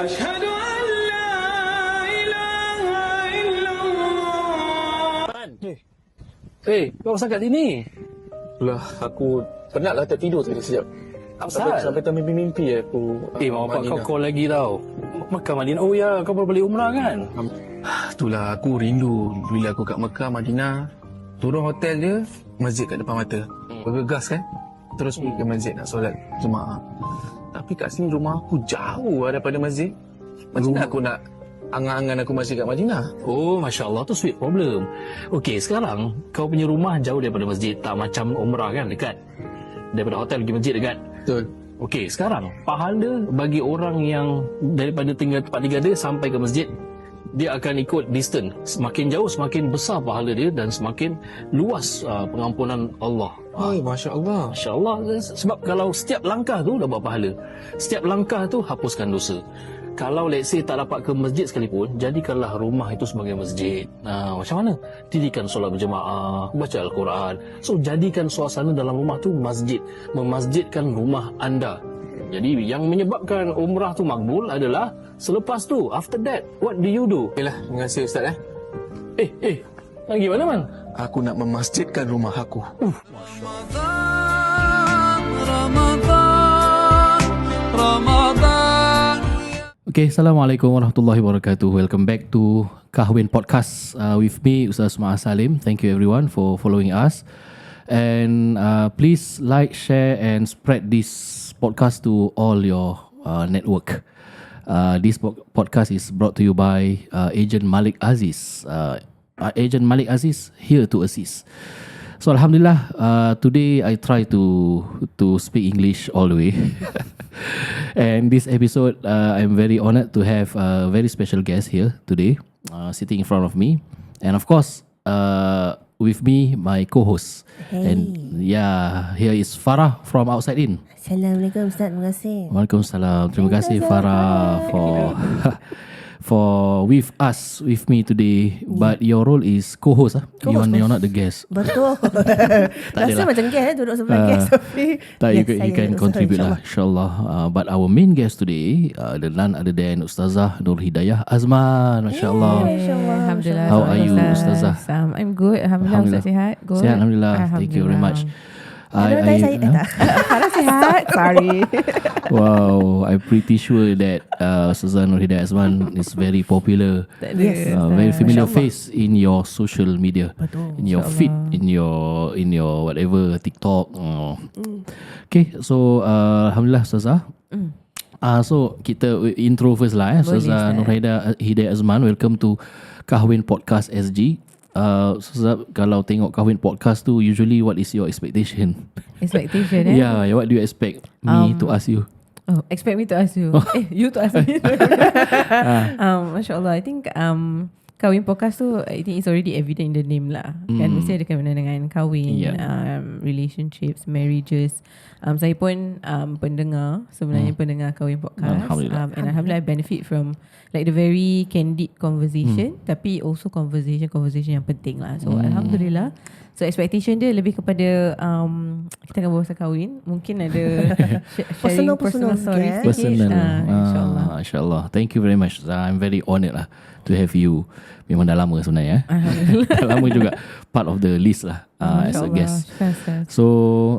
أشهد أن لا إله إلا الله. Kau asal kat sini? Lah, aku penat lah tertidur tadi sekejap. Sampai termimpi-mimpi aku. Mak bapak kau call lagi tau. Mekah Madinah. Oh ya, kau baru balik umrah kan? Itulah aku rindu bila aku kat Mekah, Madinah. Turun hotel je, masjid kat depan mata. Bergegas kan? Terus pergi ke masjid nak solat Jumaat. Tapi kat sini rumah aku jauh lah daripada masjid. Macam mana aku nak angan-angan aku masjid kat Madinah? Oh, Masya Allah, tu sweet problem. Okey, sekarang kau punya rumah jauh daripada masjid. Tak macam umrah kan, dekat. Daripada hotel pergi masjid dekat. Betul. Okey, sekarang pahala bagi orang yang daripada tinggal tempat tinggal dia sampai ke masjid, dia akan ikut distance. Semakin jauh, semakin besar pahala dia dan semakin luas pengampunan Allah. Masya Allah. Masya Allah. Sebab kalau setiap langkah tu dapat pahala. Setiap langkah tu hapuskan dosa. Kalau let's say tak dapat ke masjid sekalipun, jadikanlah rumah itu sebagai masjid. Macam mana? Dirikan solat berjemaah, baca Al-Quran. So, jadikan suasana dalam rumah tu masjid. Memasjidkan rumah anda. Jadi, yang menyebabkan umrah tu makbul adalah selepas tu, after that, what do you do? Baiklah, terima kasih Ustaz. Lagi mana, Man? Aku nak memasjidkan rumah aku. Okay, Assalamualaikum warahmatullahi wabarakatuh. Welcome back to Kahwin Podcast with me, Ustaz Sumaah Salim. Thank you everyone for following us. And please like, share and spread this podcast to all your network. This podcast is brought to you by Agent Malik Aziz. Agent Malik Aziz here to assist. So Alhamdulillah, today I try to speak English all the way. And this episode, I'm very honored to have a very special guest here today, sitting in front of me. And of course, with me, my co-host. Hey. And yeah, here is Farah from Outside In. Assalamualaikum Ustaz, terima kasih. Waalaikumsalam. Terima kasih Farah for with me today. But your role is co-host. You're not the guest. Betul. Rasa adalah. macam guest duduk sebelah guest. You can contribute lah, insyaAllah. But our main guest today, the none other than Ustazah Nur Hidayah Azman. MasyaAllah. Alhamdulillah. How are you, Ustazah? I'm good. Alhamdulillah. Ustaz sihat. Good. Sihat, Alhamdulillah. Thank you very much. Farah sihat. Sorry. Wow, I'm pretty sure that Ustazah Nur Hidayah Azman is very popular. Yes. Very familiar face in your social media. Betul. In your feed, in your whatever TikTok. Okay, so Alhamdulillah Ustazah. So kita intro first lah. Ustazah Nur Hidayah Azman, welcome to Kahwin Podcast SG. So, kalau tengok Kahwin Podcast tu, usually what is your expectation? Expectation Yeah, what do you expect me to ask you? Expect me to ask you. You to ask me. Masya Allah. I think Kahwin Podcast tu, I think it's already evident in the name lah. Kan mesti ada kaitan dengan kahwin, relationships, marriages. Saya pun pendengar, sebenarnya pendengar Kahwin Podcast. Alhamdulillah. And Alhamdulillah I benefit from like the very candid conversation, tapi also conversation yang penting lah. So Alhamdulillah. So expectation dia lebih kepada kita akan bahas kahwin. Mungkin ada sharing personal stories. Personal. InsyaAllah. InsyaAllah. Thank you very much. I'm very honoured lah to have you. Memang dah lama sebenarnya. Dah lama juga part of the list lah as a guest. So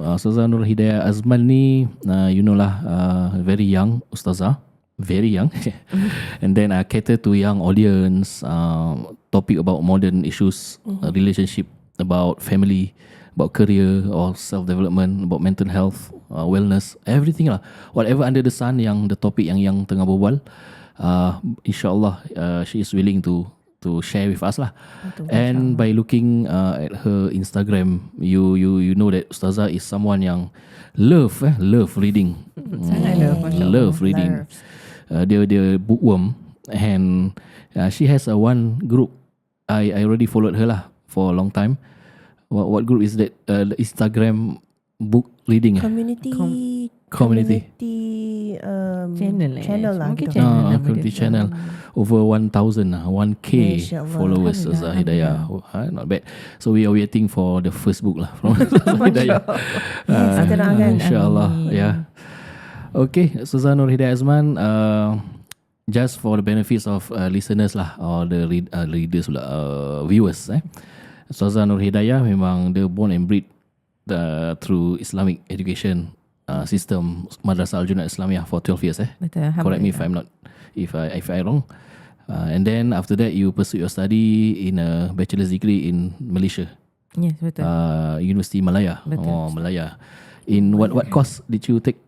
Ustazah Nur Hidayah Azman ni you know lah, very young Ustazah. Very young. And then I cater to young audience, topic about modern issues, relationship, about family, about career or self-development, about mental health, wellness, everything lah. Whatever under the sun yang the topic yang tengah berbual, insyaAllah she is willing to share with us lah. Betul, and by looking at her Instagram, you know that Ustazah is someone yang love reading. Sangat Love reading. Dia bookworm, and she has one group. I already followed her lah for a long time. What group is that? The Instagram book reading. Community channel lah. Mungkin community channel. Over 1,000 1K followers Ustazah Hidayah. Not bad. So we are waiting for the first book lah from Ustazah Hidayah. InsyaAllah. Yeah. Okay, Ustazah Nur Hidayah Azman, just for the benefits of listeners lah, or the readers pula, viewers. Ustazah Nur Hidayah memang dia born and bred through Islamic education system, Madrasah Al-Junad Islamiyah for 12 years. Betul. Correct me if I'm not, if I wrong. And then after that you pursue your study in a bachelor's degree in Malaysia, Yes, betul. University Malaya. Betul. Oh, Malaya. In what course did you take?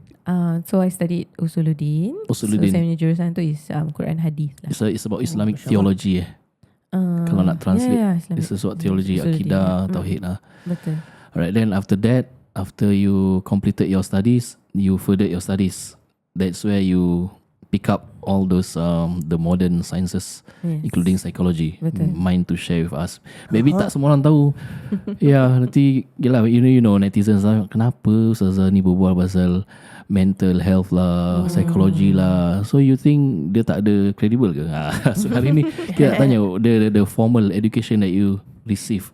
So I studied Usuluddin. Usuluddin. So saya punya jurusan tu is Quran Hadith lah. It's about Islamic theology. Kalau nak translate, yeah, Islamic. it's about theology, Usuluddin, akidah, yeah. tauhid. Betul. Alright, then after that, after you completed your studies, you furthered your studies. That's where you pick up all those the modern sciences, Yes. including psychology. Betul. Mind to share with us. Maybe tak semua orang tahu. Ya, nanti yelah, you know netizens lah, kenapa Ustazah ni berbual pasal mental health lah, psychology lah. So you think dia tak ada credible ke? So hari ni kita nak tanya the formal education that you receive,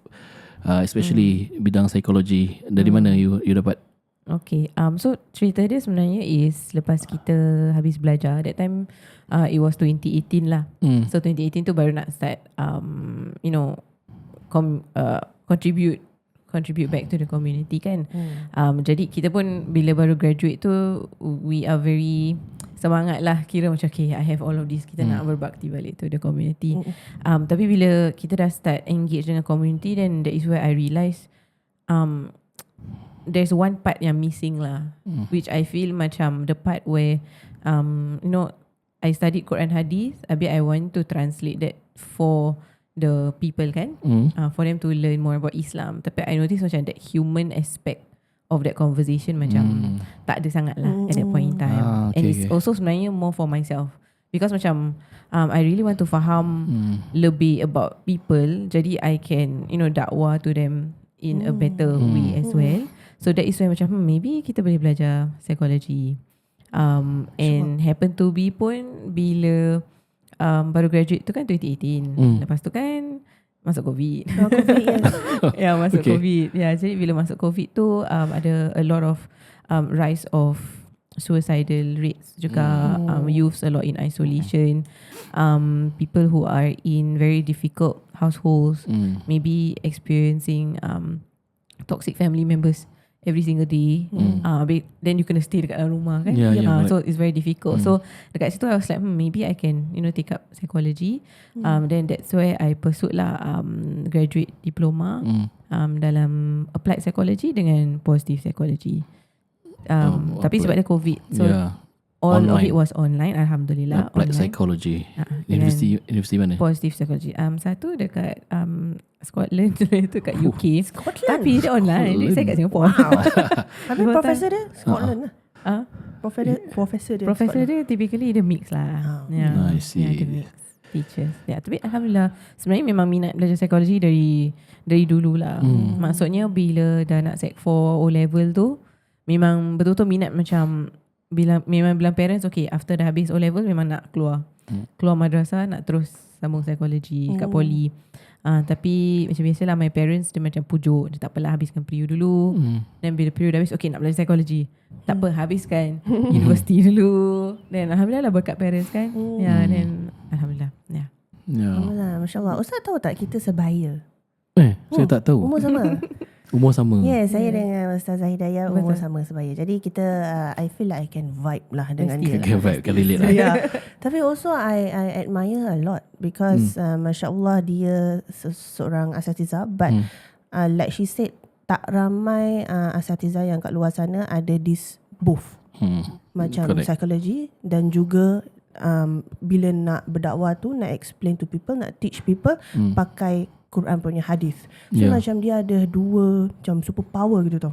especially bidang psikologi, dari mana you dapat? Okay, so cerita dia sebenarnya is lepas kita habis belajar, that time it was 2018 lah. So 2018 tu baru nak start contribute back to the community kan. Jadi kita pun bila baru graduate tu, we are very semangat lah, kira macam okay, I have all of this, kita nak berbakti balik to the community. Tapi bila kita dah start engage dengan community, then that is where I realise there's one part yang missing lah, which I feel macam the part where I studied Quran Hadith, habis I want to translate that for the people kan, for them to learn more about Islam. Tapi I notice macam that human aspect of that conversation macam tak ada sangat lah at that point in time. And it's also sebenarnya more for myself, because macam I really want to faham lebih about people, jadi I can dakwah to them in a better way as well. So that is why macam maybe kita boleh belajar psychology. And happen to be pun bila baru graduate tu kan 2018. Lepas tu kan masuk COVID. COVID, yes. Ya, masuk COVID. Ya, jadi bila masuk COVID tu ada a lot of rise of suicidal rates juga, youths a lot in isolation, people who are in very difficult households, maybe experiencing toxic family members every single day. Then you kena stay dekat dalam rumah kan. So it's very difficult. So dekat situ I was like maybe I can take up psychology. Then that's where I pursued lah graduate diploma dalam applied psychology dengan positive psychology. Tapi sebab ada COVID, so all online. Of it was online, alhamdulillah. Applied online. Psychology. Universiti mana? Positive psychology. Satu dekat Scotland, itu kat UK. Scotland. Tapi dia online. Jadi saya kat Singapore. Wow. Habis profesor dia Scotland lah. Profesor dia typically dia mix lah. I see. Dia mix teachers. Tapi alhamdulillah sebenarnya memang minat belajar psikologi dari dulu lah. Maksudnya bila dah nak Sec 4 O level tu, memang betul-betul minat, macam memang bilang parents okay, after dah habis O level memang nak keluar madrasah, nak terus sambung psikologi kat poli. Tapi macam biasalah my parents dia macam pujuk, dia tak apalah habiskan PRIU dulu. Dan bila PRIU dah habis, okay nak belajar psikologi, tak apa, habiskan universiti dulu. Dan alhamdulillah lah berkat parents kan. Dan alhamdulillah. Alhamdulillah, Masya Allah. Ustaz tahu tak kita sebaya? Saya tak tahu. Umur sama. Umur sama. Yes, saya dengan Ustazah Hidayah umur sama sebaya. Jadi kita I feel like I can vibe lah dengan dia. Can vibe, can relate lah. Yeah. Tapi also I admire a lot because Masya Allah dia seorang asatiza, but like she said, tak ramai asatiza yang kat luar sana ada this both. Macam psychology dan juga bila nak berdakwah tu, nak explain to people, nak teach people pakai Quran punya hadis. So macam dia ada dua macam superpower gitu tau.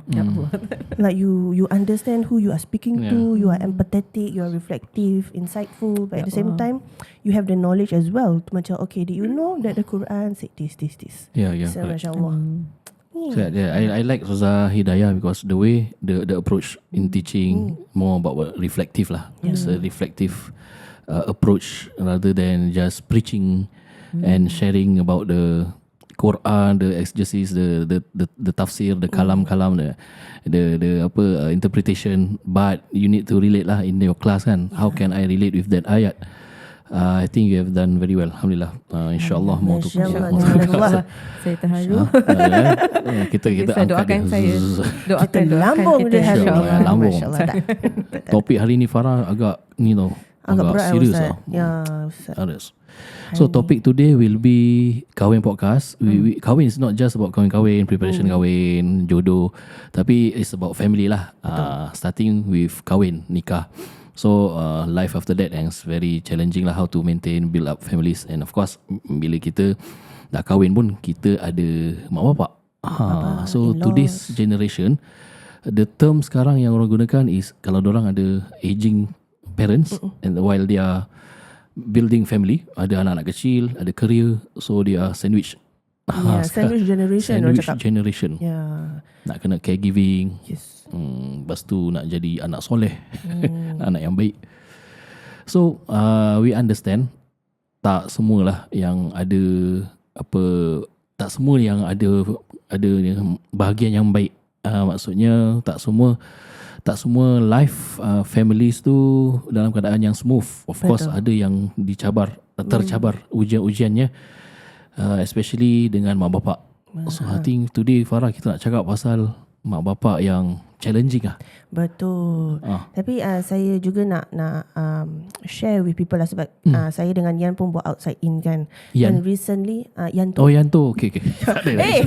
Like you understand who you are speaking to, you are empathetic, you are reflective, insightful, but at the same time you have the knowledge as well. Macam okay, did you know that the Quran said this. So masya-Allah. So, I like Ustazah Hidayah because the way the approach in teaching more about reflective lah. It's a reflective approach rather than just preaching and sharing about the Quran, the exegesis, the tafsir, the kalam, the interpretation. But you need to relate lah in your class kan. How can I relate with that ayat? I think you have done very well. Alhamdulillah. InsyaAllah more to come. InsyaAllah. Saya terharu. Kita Saya doakan saya. Doakan lambung kita, dia hari ni. insyaAllah. Lambung. Masya-Allah, tak. Topik hari ni Farah agak ni tau. Agak berat serius Ustaz. tau. Ya, Ustaz. Serius. So topic today will be kahwin podcast. Kahwin is not just about kahwin-kahwin, preparation kahwin, jodoh, tapi it's about family lah. Starting with kahwin, nikah. So life after that and it's very challenging lah, how to maintain, build up families. And of course bila kita dah kahwin pun kita ada mak bapak. So today's generation, the term sekarang yang orang gunakan is kalau orang ada aging parents and while they are building family, ada anak-anak kecil, ada career, so they are sandwich. Sandwich generation orang Sandwich cakap. generation. Ya. Nak kena caregiving. Yes. Lepas tu nak jadi anak soleh, anak yang baik. So we understand tak semualah yang ada apa, tak semua yang ada bahagian yang baik. Maksudnya tak semua life families tu dalam keadaan yang smooth. Of course ada yang tercabar ujian-ujiannya, especially dengan mak bapak. So I think today Farah kita nak cakap pasal mak bapak yang challenging lah. Betul. Tapi saya juga nak share with people lah sebab saya dengan Yan pun buat outside in kan. Yan? And recently Yan tu. Oh yang tu. Okay.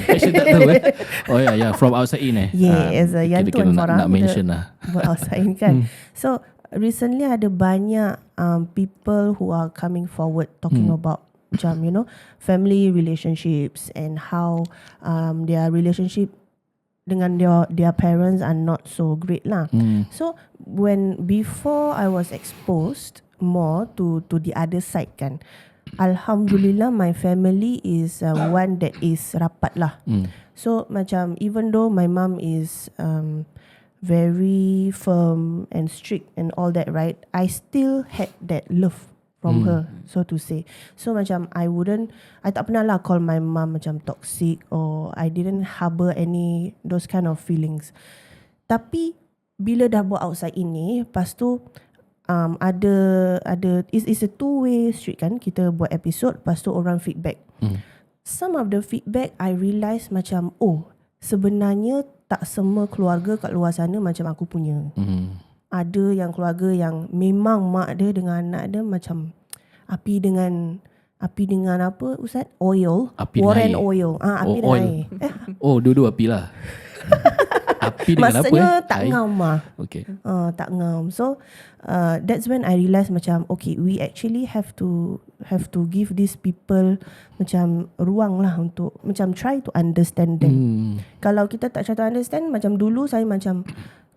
Actually tak tahu Oh yeah, from outside in Yes, Yan tu kita and Farah nak mention lah. buat outside in kan. So recently ada banyak people who are coming forward talking about macam family relationships and how their relationship dengan their parents are not so great lah. So before I was exposed more to the other side kan, Alhamdulillah my family is one that is rapat lah. So macam even though my mom is very firm and strict and all that, right, I still had that love from her, so to say. So macam I tak pernah lah call my mom macam toxic, or I didn't harbor any those kind of feelings. Tapi bila dah buat outside ini, lepas tu ada it's a two-way street kan. Kita buat episode, lepas tu orang feedback. Some of the feedback I realise macam sebenarnya tak semua keluarga kat luar sana macam aku punya. Ada yang keluarga yang memang mak dia dengan anak dia macam api dengan apa Ustaz? Oil. Api Warren dengan air. oil. Api dengan oil. air. Dua-dua api lah. Api dengan Maksudnya apa tak ngam lah. Okay. Tak ngam. So that's when I realise macam okay, we actually have to give these people macam ruang lah untuk macam try to understand them. Kalau kita tak try to understand, macam dulu saya macam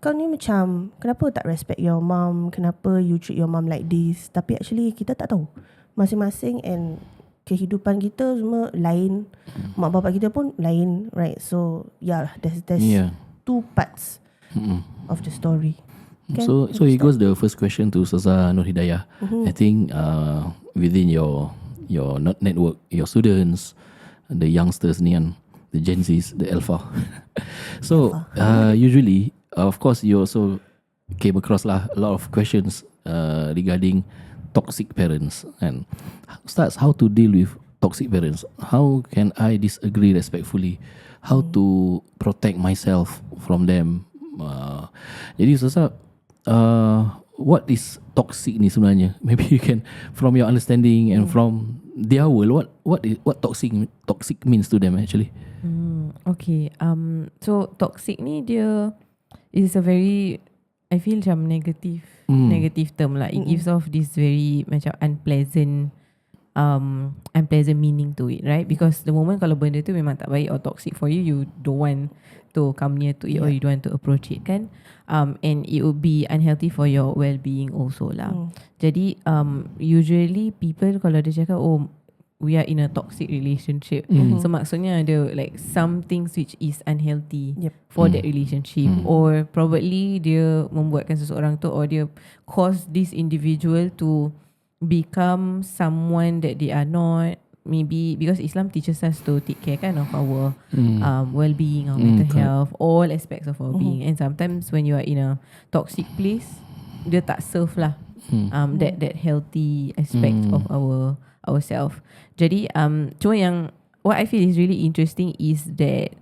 kau ni macam kenapa tak respect your mom, kenapa you treat your mom like this. Tapi actually kita tak tahu masing-masing and kehidupan kita semua lain, mak bapak kita pun lain, right? So there's two parts of the story. Okay? So here goes the first question to Ustazah Nur Hidayah. I think within your network, your students, the youngsters ni kan, the Gen Zs, the Alpha. So usually of course you also came across lah a lot of questions regarding toxic parents, and Ustaz, how to deal with toxic parents? How can I disagree respectfully? How to protect myself from them? Jadi Ustaz, what is toxic ni sebenarnya? Maybe you can, from your understanding and from their world, what toxic means to them actually? Okay. So toxic ni dia is a very, I feel macam negative term lah. It gives off this very macam unpleasant meaning to it, right? Because the moment kalau benda tu memang tak baik or toxic for you, you don't want to come near to it or you don't want to approach it kan. And it would be unhealthy for your well-being also lah. Jadi usually people kalau dia cakap we are in a toxic relationship, so maksudnya ada like some things which is unhealthy for that relationship, or probably dia membuatkan seseorang tu, or dia cause this individual to become someone that they are not. Maybe because Islam teaches us to take care kan of our well-being, our mental health, all aspects of our being. And sometimes when you are in a toxic place, dia tak serve lah that healthy aspect of ourselves. Jadi cuma yang what I feel is really interesting is that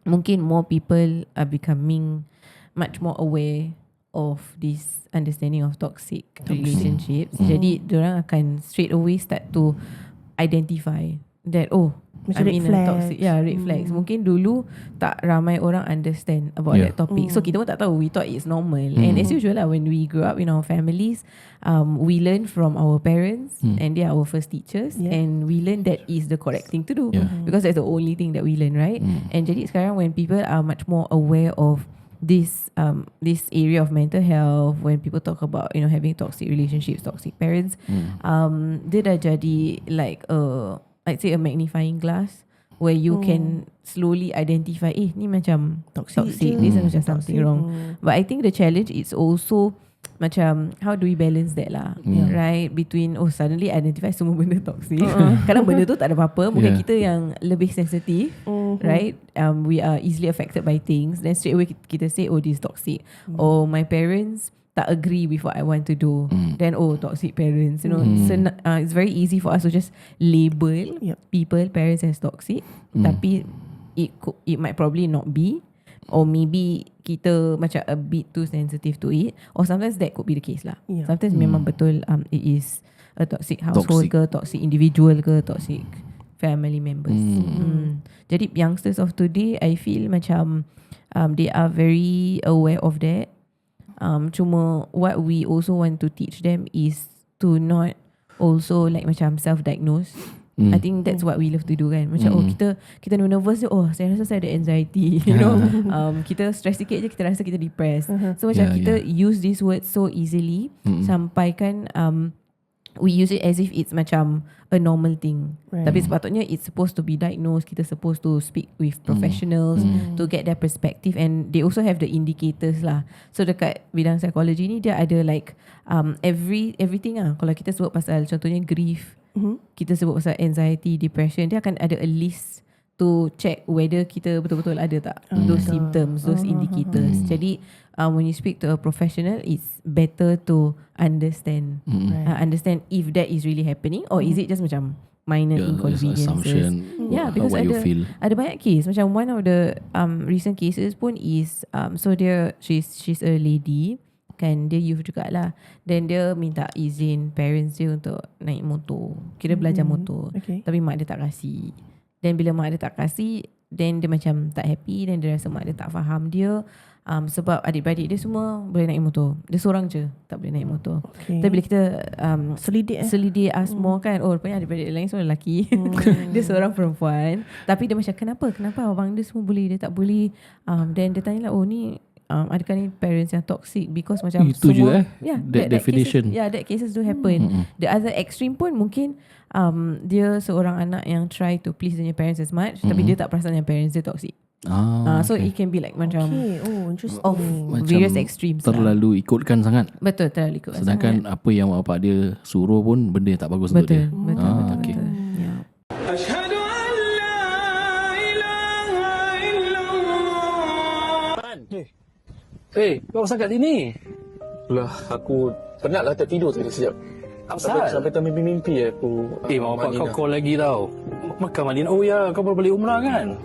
mungkin more people are becoming much more aware of this understanding of toxic relationships. Jadi diorang akan straight away start to identify that Macam I'm red in a flags. toxic red flags. Mungkin dulu tak ramai orang understand about that topic. So kita pun tak tahu, we thought it's normal. And as usual lah, when we grew up in our families, we learn from our parents and they are our first teachers, and we learn that is the correct thing to do because that's the only thing that we learn, right? And jadi sekarang when people are much more aware of this area of mental health, when people talk about having toxic relationships, toxic parents, dia dah jadi like I'd say a magnifying glass where you can slowly identify ni macam toxic, this is macam something wrong. But I think the challenge is also macam how do we balance that lah, right? Between suddenly identify semua benda toxic. Kadang benda tu tak ada apa-apa, mungkin kita yang lebih sensitif, right? We are easily affected by things, then straight away kita say this is toxic. Or my parents tak agree with what I want to do, then toxic parents, it's very easy for us to just label parents as toxic, tapi it might probably not be, or maybe kita macam a bit too sensitive to it, or sometimes that could be the case lah. Sometimes memang betul it is a toxic household ke, toxic individual ke, toxic family members. Jadi youngsters of today, I feel macam they are very aware of that. Cuma what we also want to teach them is to not also like macam self-diagnose. I think that's what we love to do kan. Macam kita nervous je, saya rasa saya ada anxiety, kita stress sikit je kita rasa kita depressed. So macam kita use this word so easily, sampai kan we use it as if it's macam a normal thing. Tapi sepatutnya it's supposed to be diagnosed. Kita supposed to speak with professionals to get their perspective, and they also have the indicators lah. So dekat bidang psikologi ni dia ada like everything lah. Kalau kita sebut pasal contohnya grief, kita sebut pasal anxiety, depression, dia akan ada a list to check whether kita betul-betul ada tak those symptoms, those indicators. Jadi when you speak to a professional, it's better to understand understand if that is really happening, or is it just macam minor inconveniences. Because ada banyak case. Macam one of the recent cases pun is so she's a lady kan, dia youth jugalah. Then dia minta izin parents dia untuk naik motor, kira belajar motor, tapi mak dia tak kasi. Then bila mak dia tak kasi, then dia macam tak happy, then dia rasa mak dia tak faham dia, sebab adik-beradik dia semua boleh naik motor, dia seorang je tak boleh naik motor. Tapi bila kita selidik ask more kan, rupanya adik-beradik lain semua lelaki, dia seorang perempuan. Tapi dia macam kenapa abang dia semua boleh, dia tak boleh. Then dia tanya lah, ni adakah ni parents yang toxic, because macam itu semua, je that definition cases, that cases do happen. The other extreme pun mungkin dia seorang anak yang try to please their parents as much, tapi dia tak perasan yang parents dia toxic. So it can be like macam of various extremes terlalu ikutkan sangat. Betul, terlalu ikutkan sedangkan sangat. apa yang bapak dia suruh pun benda yang tak bagus untuk dia. Betul. Yeah. أشهد أن لا إله إلا الله. Kau sangat sini. Lah, aku penatlah tertidur tadi sekejap. Sampai termimpi-mimpi aku. Mak bapak kau call lagi tau. Mekah Madinah. Oh ya, kau baru balik umrah kan?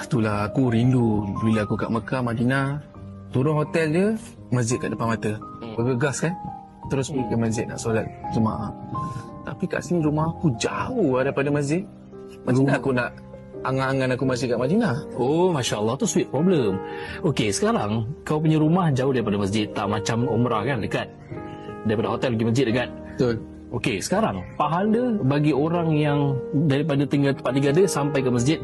Itulah aku rindu bila aku kat Mekah, Madinah. Turun hotel je, masjid kat depan mata. Bergegas kan? Terus pergi ke masjid nak solat Jumaat. Tapi kat sini rumah aku jauh daripada masjid. Macam mana aku nak angan-angan aku masjid kat Madinah? Oh, Masya Allah, tu sweet problem. Okey, sekarang kau punya rumah jauh daripada masjid. Tak macam umrah kan, dekat. Daripada hotel pergi masjid dekat. Betul. Okey, sekarang pahala bagi orang yang daripada tinggal tempat tinggal dia sampai ke masjid,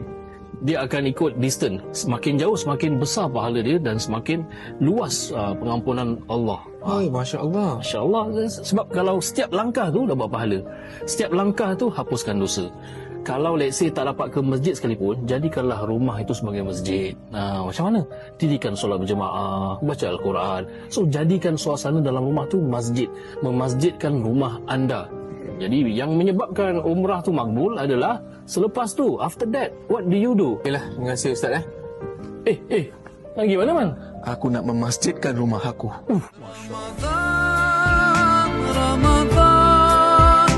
dia akan ikut distance. Semakin jauh, semakin besar pahala dia dan semakin luas pengampunan Allah. Masya Allah. Masya Allah. Sebab kalau setiap langkah tu dapat pahala. Setiap langkah tu hapuskan dosa. Kalau let's say tak dapat ke masjid sekalipun, jadikanlah rumah itu sebagai masjid. Macam mana? Dirikan solat berjemaah, baca Al-Quran. So jadikan suasana dalam rumah tu masjid. Memasjidkan rumah anda. Jadi yang menyebabkan umrah tu makbul adalah selepas tu, after that, what do you do? Okeylah, terima kasih Ustaz. Lagi mana man? Aku nak memasjidkan rumah aku. رمضان رمضان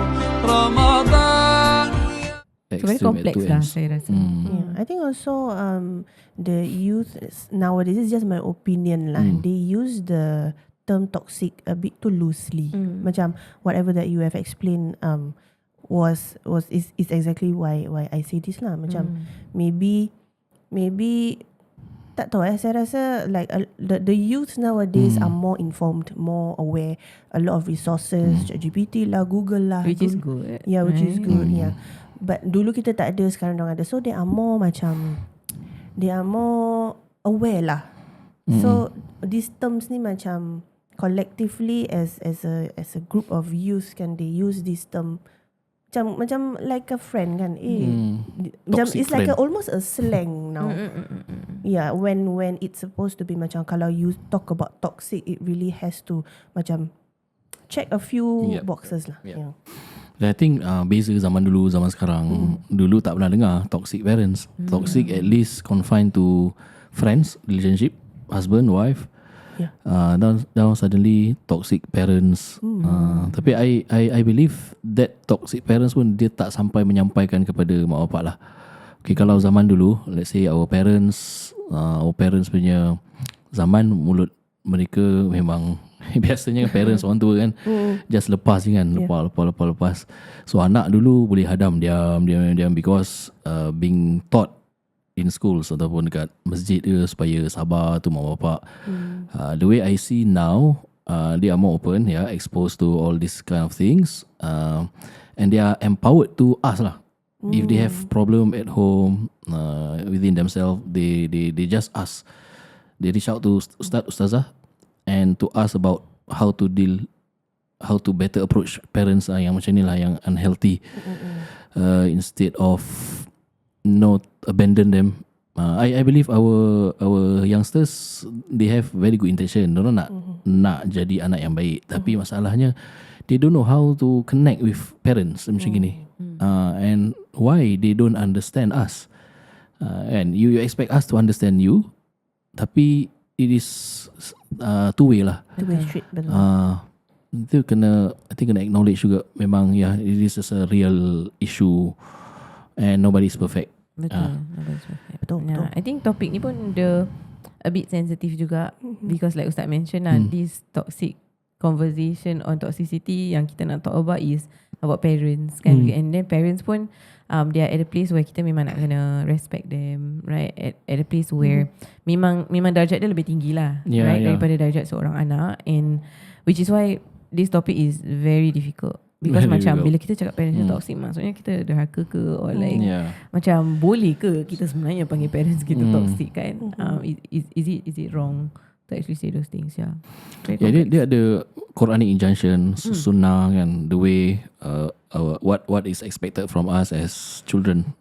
رمضان So very complex lah saya rasa. Yeah, I think also the youth nowadays, this is just my opinion lah. They use the term toxic a bit too loosely. Macam whatever that you have explained is exactly why I say this lah. Macam maybe tak tahu saya rasa like the youth nowadays are more informed, more aware, a lot of resources, ChatGPT lah, Google lah, Which is good. Yeah, which is right? good. Yeah. But dulu kita tak ada, sekarang orang ada. So they are more aware lah. So these terms ni macam collectively as a group of youth can they use this term macam like a friend kan. Toxic It's like friend. almost a slang now. Yeah, when it's supposed to be macam kalau you talk about toxic, it really has to macam check a few Yep. boxes lah. Yep. Yeah. I think beza zaman dulu, zaman sekarang. Dulu tak pernah dengar toxic parents. Toxic at least confined to friends, relationship, husband, wife. Yeah. Now suddenly toxic parents. Tapi I believe that toxic parents pun dia tak sampai menyampaikan kepada mak bapak lah. Okay, kalau zaman dulu, let's say our parents punya zaman, mulut mereka memang biasanya parents orang tua kan just lepas je kan, lepas. So anak dulu boleh hadam diam because being taught in schools ataupun dekat masjid ke supaya sabar tu mak bapak. The way I see now, they are more open, exposed to all these kind of things, and they are empowered to ask lah. If they have problem at home within themselves, they just ask. They reach out to ustazah and to ask about how to better approach parents yang macam ni lah, yang unhealthy, instead of not abandon them. I believe our youngsters, they have very good intention. Mereka nak jadi anak yang baik, tapi masalahnya they don't know how to connect with parents macam gini. And why they don't understand us, and you expect us to understand you, tapi it is two way lah. Two-way street, betul. Itu kena acknowledge juga, memang it is just a real issue and nobody is perfect. Betul. Betul. I think topik ni pun dia a bit sensitive juga, because like Ustaz mention lah, this toxic conversation on toxicity yang kita nak talk about is about parents kan. And then parents pun they are at a place where kita memang nak kena respect them, right? At a place where memang darjat dia lebih tinggi lah, right? Daripada darjat seorang anak. And which is why this topic is very difficult, because Very macam difficult. bila kita cakap parents toxic, maksudnya kita derhaka ke, or like macam boleh ke kita sebenarnya panggil parents kita toxic kan? Is it wrong to actually say those things? Dia ada Quranic injunction, sunnah kan, the way what is expected from us as children,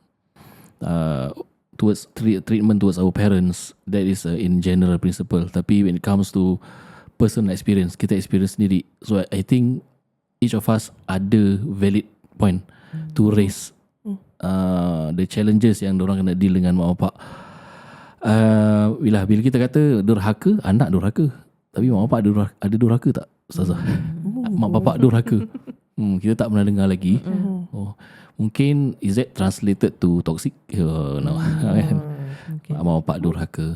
towards treatment towards our parents. That is in general principle. Tapi when it comes to personal experience, kita experience sendiri. So I think each of us ada valid point to raise the challenges yang diorang kena deal dengan mak bapak. Bila kita kata durhaka, anak durhaka, tapi mak bapak ada durhaka tak, Ustazah? Mak bapak durhaka, kita tak pernah dengar lagi. Mungkin is that translated to toxic? No. Mak bapak durhaka.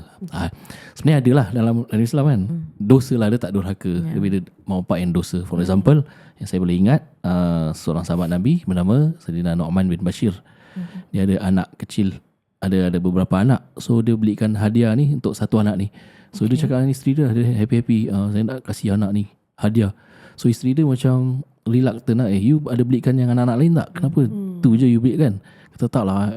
Sebenarnya ada lah dalam Islam kan. Dosa lah, dia tak durhaka. Lebih dia mak bapak yang dosa. For example, yang saya boleh ingat, seorang sahabat Nabi bernama Sayyidina Nu'man bin Bashir. Dia ada anak kecil, ada beberapa anak. So dia belikan hadiah ni untuk satu anak ni. So dia cakap dengan isteri dia happy-happy, saya nak kasih anak ni hadiah. So isteri dia macam reluctant lah, you ada belikan yang anak-anak lain tak? Kenapa tu je you belikan? Kata tak lah,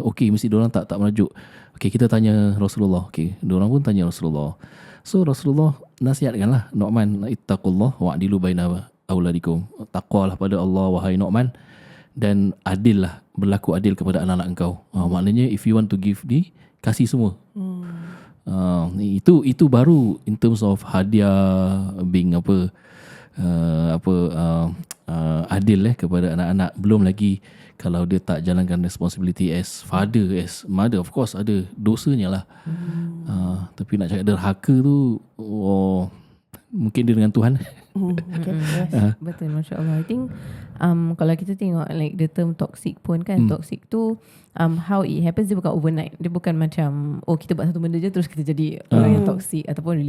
okay, mesti diorang tak merajuk. Okay, kita tanya Rasulullah. Okay, diorang pun tanya Rasulullah. So Rasulullah nasihatkan lah Nu'man, ittaqullah wa'dilu baina auladikum. Taqwalah pada Allah wahai Nu'man, dan adil lah, berlaku adil kepada anak-anak engkau. Maknanya if you want to give ni, kasih semua. Itu baru in terms of hadiah, being adil kepada anak-anak. Belum lagi kalau dia tak jalankan responsibility as father, as mother, of course ada dosanya lah. Tapi nak cakap derhaka tu, mungkin dia dengan Tuhan Okay, yes. Betul, Masya Allah. I think kalau kita tengok like the term toxic pun kan, toxic tu how it happens, dia bukan overnight. Dia bukan macam kita buat satu benda je terus kita jadi orang yang toxic, ataupun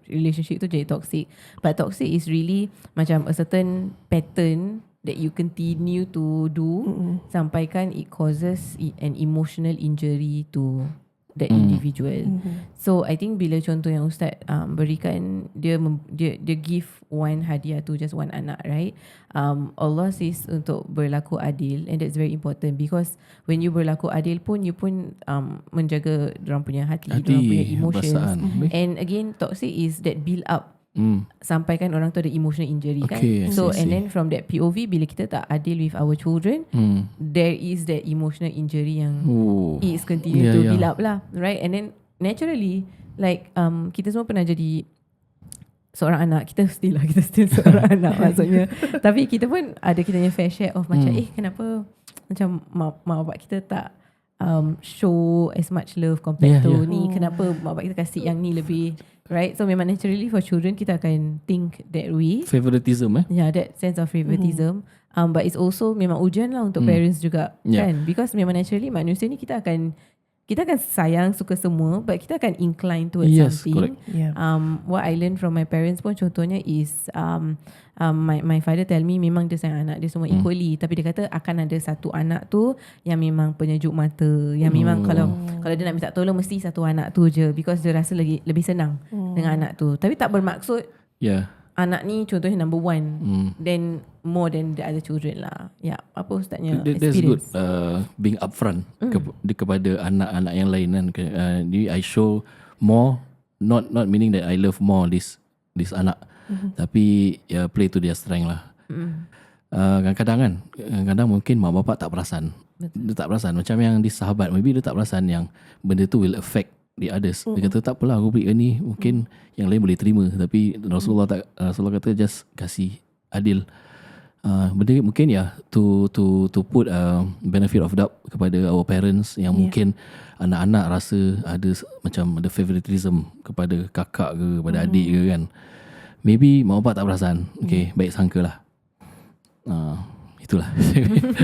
relationship tu jadi toxic. But toxic is really macam a certain pattern that you continue to do sampaikan it causes an emotional injury to that individual. So I think bila contoh yang Ustaz berikan, dia give one hadiah to just one anak, right? Allah says untuk berlaku adil, and that's very important because when you berlaku adil pun you pun menjaga dorang punya hati, dorang punya emotions. And again, toxic is that build up sampaikan orang tu ada emotional injury kan. So and then from that POV, bila kita tak adil with our children, there is that emotional injury yang is continue to build up lah, right? And then naturally like kita semua pernah jadi seorang anak. Kita still seorang anak maksudnya. Tapi kita pun ada kita punya fair share of macam kenapa macam mak bapak kita tak show as much love compared to ni, kenapa mak bapak kita kasih yang ni lebih, right? So memang naturally for children kita akan think that way, favoritism that sense of favoritism. But it's also memang ujian lah untuk parents juga kan, because memang naturally manusia ni kita akan sayang, suka semua, but kita akan incline towards something. What I learned from my parents pun contohnya is my father tell me memang dia sayang anak dia semua equally, tapi dia kata akan ada satu anak tu yang memang penyejuk mata, yang memang kalau dia nak minta tolong mesti satu anak tu je, because dia rasa lebih senang dengan anak tu. Tapi tak bermaksud anak ni contohnya number one, then more than the other children lah. Apa Ustaznya That's experience? good, being upfront kepada anak-anak yang lain kan. I show more, not meaning that I love more this anak, tapi play to their strength lah. Kadang-kadang mungkin mak bapak tak perasan. Dia tak perasan macam yang di sahabat, maybe dia tak perasan yang benda tu will affect the others. Dia kata tak apalah, aku beri ni, mungkin yang lain boleh terima, tapi Rasulullah kata just kasih adil. Benda mungkin to put benefit of doubt kepada our parents yang mungkin anak-anak rasa ada favoritism kepada kakak ke, kepada adik ke kan. Maybe mak bapak tak perasan. Baik sangka lah. Itulah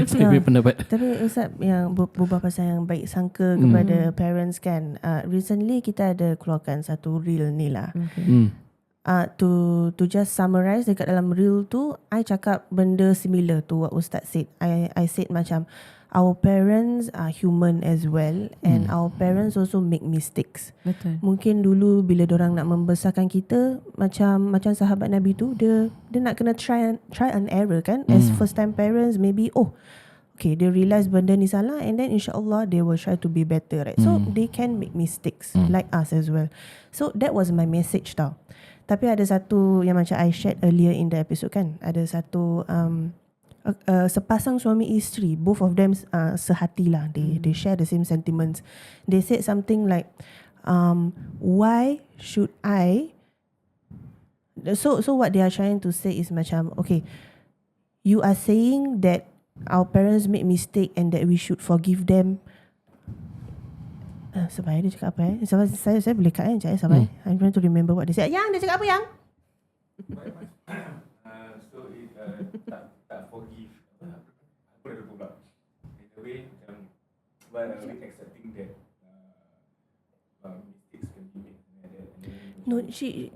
saya punya pendapat. Tapi Ustaz yang berbual pasal yang baik sangka kepada parents kan, recently kita ada keluarkan satu reel ni lah. To just summarize, dekat dalam reel tu I cakap benda similar to what Ustaz said. I said macam our parents are human as well, and our parents also make mistakes. Betul. Mungkin dulu bila dorang nak membesarkan kita, macam sahabat Nabi tu, dia nak kena try and error kan. As first time parents, maybe okay, they realize benda ni salah, and then insyaAllah they will try to be better, right? So they can make mistakes like us as well. So that was my message tau. Tapi ada satu yang macam I shared earlier in the episode kan, ada satu sepasang suami isteri, both of them sehati lah, they share the same sentiments. They said something like why should I, so what they are trying to say is macam, okay, you are saying that our parents make mistake and that we should forgive them. Sabar, dia cakap apa Sabar, saya boleh cut sabar. I'm trying to remember what they said. Yang, dia cakap apa yang? So it tak forgive. Apa dah lupa pula. In a way macam, but we accepting that mistakes can be made. No,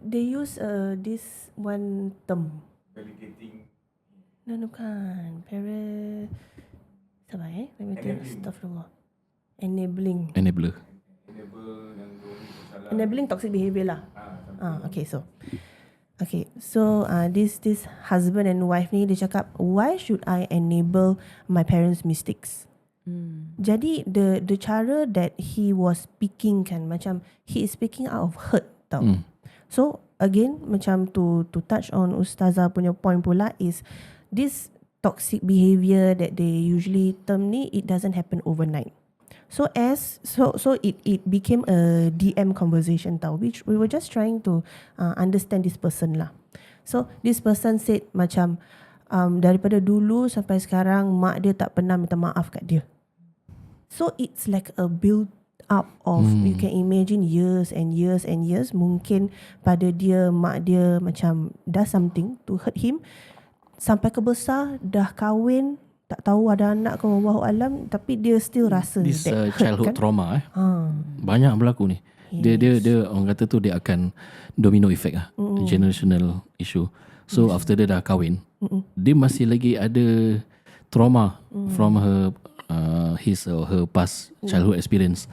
they use this one term. Validating. No, bukan. Sabar let me think. Astaghfirullah. Enabler. Enabling toxic behavior lah. Okay, so this husband and wife ni, dia cakap, why should I enable my parents' mistakes? Jadi the cara that he was speaking kan, macam he is speaking out of hurt tau. So again, macam to touch on Ustazah punya point pula, is this toxic behavior that they usually term ni, it doesn't happen overnight. So it became a DM conversation tau, which we were just trying to understand this person lah. So this person said macam daripada dulu sampai sekarang mak dia tak pernah minta maaf kat dia. So it's like a build up of you can imagine years and years and years. Mungkin pada dia, mak dia macam does something to hurt him, sampai ke besar dah kahwin, tak tahu ada anak ke, wallahu alam, tapi dia still rasa This that hurt, childhood kan? trauma banyak berlaku ni. Dia orang kata tu dia akan domino effect generational issue. So after dia dah kahwin, dia masih lagi ada trauma from her his or her past childhood experience,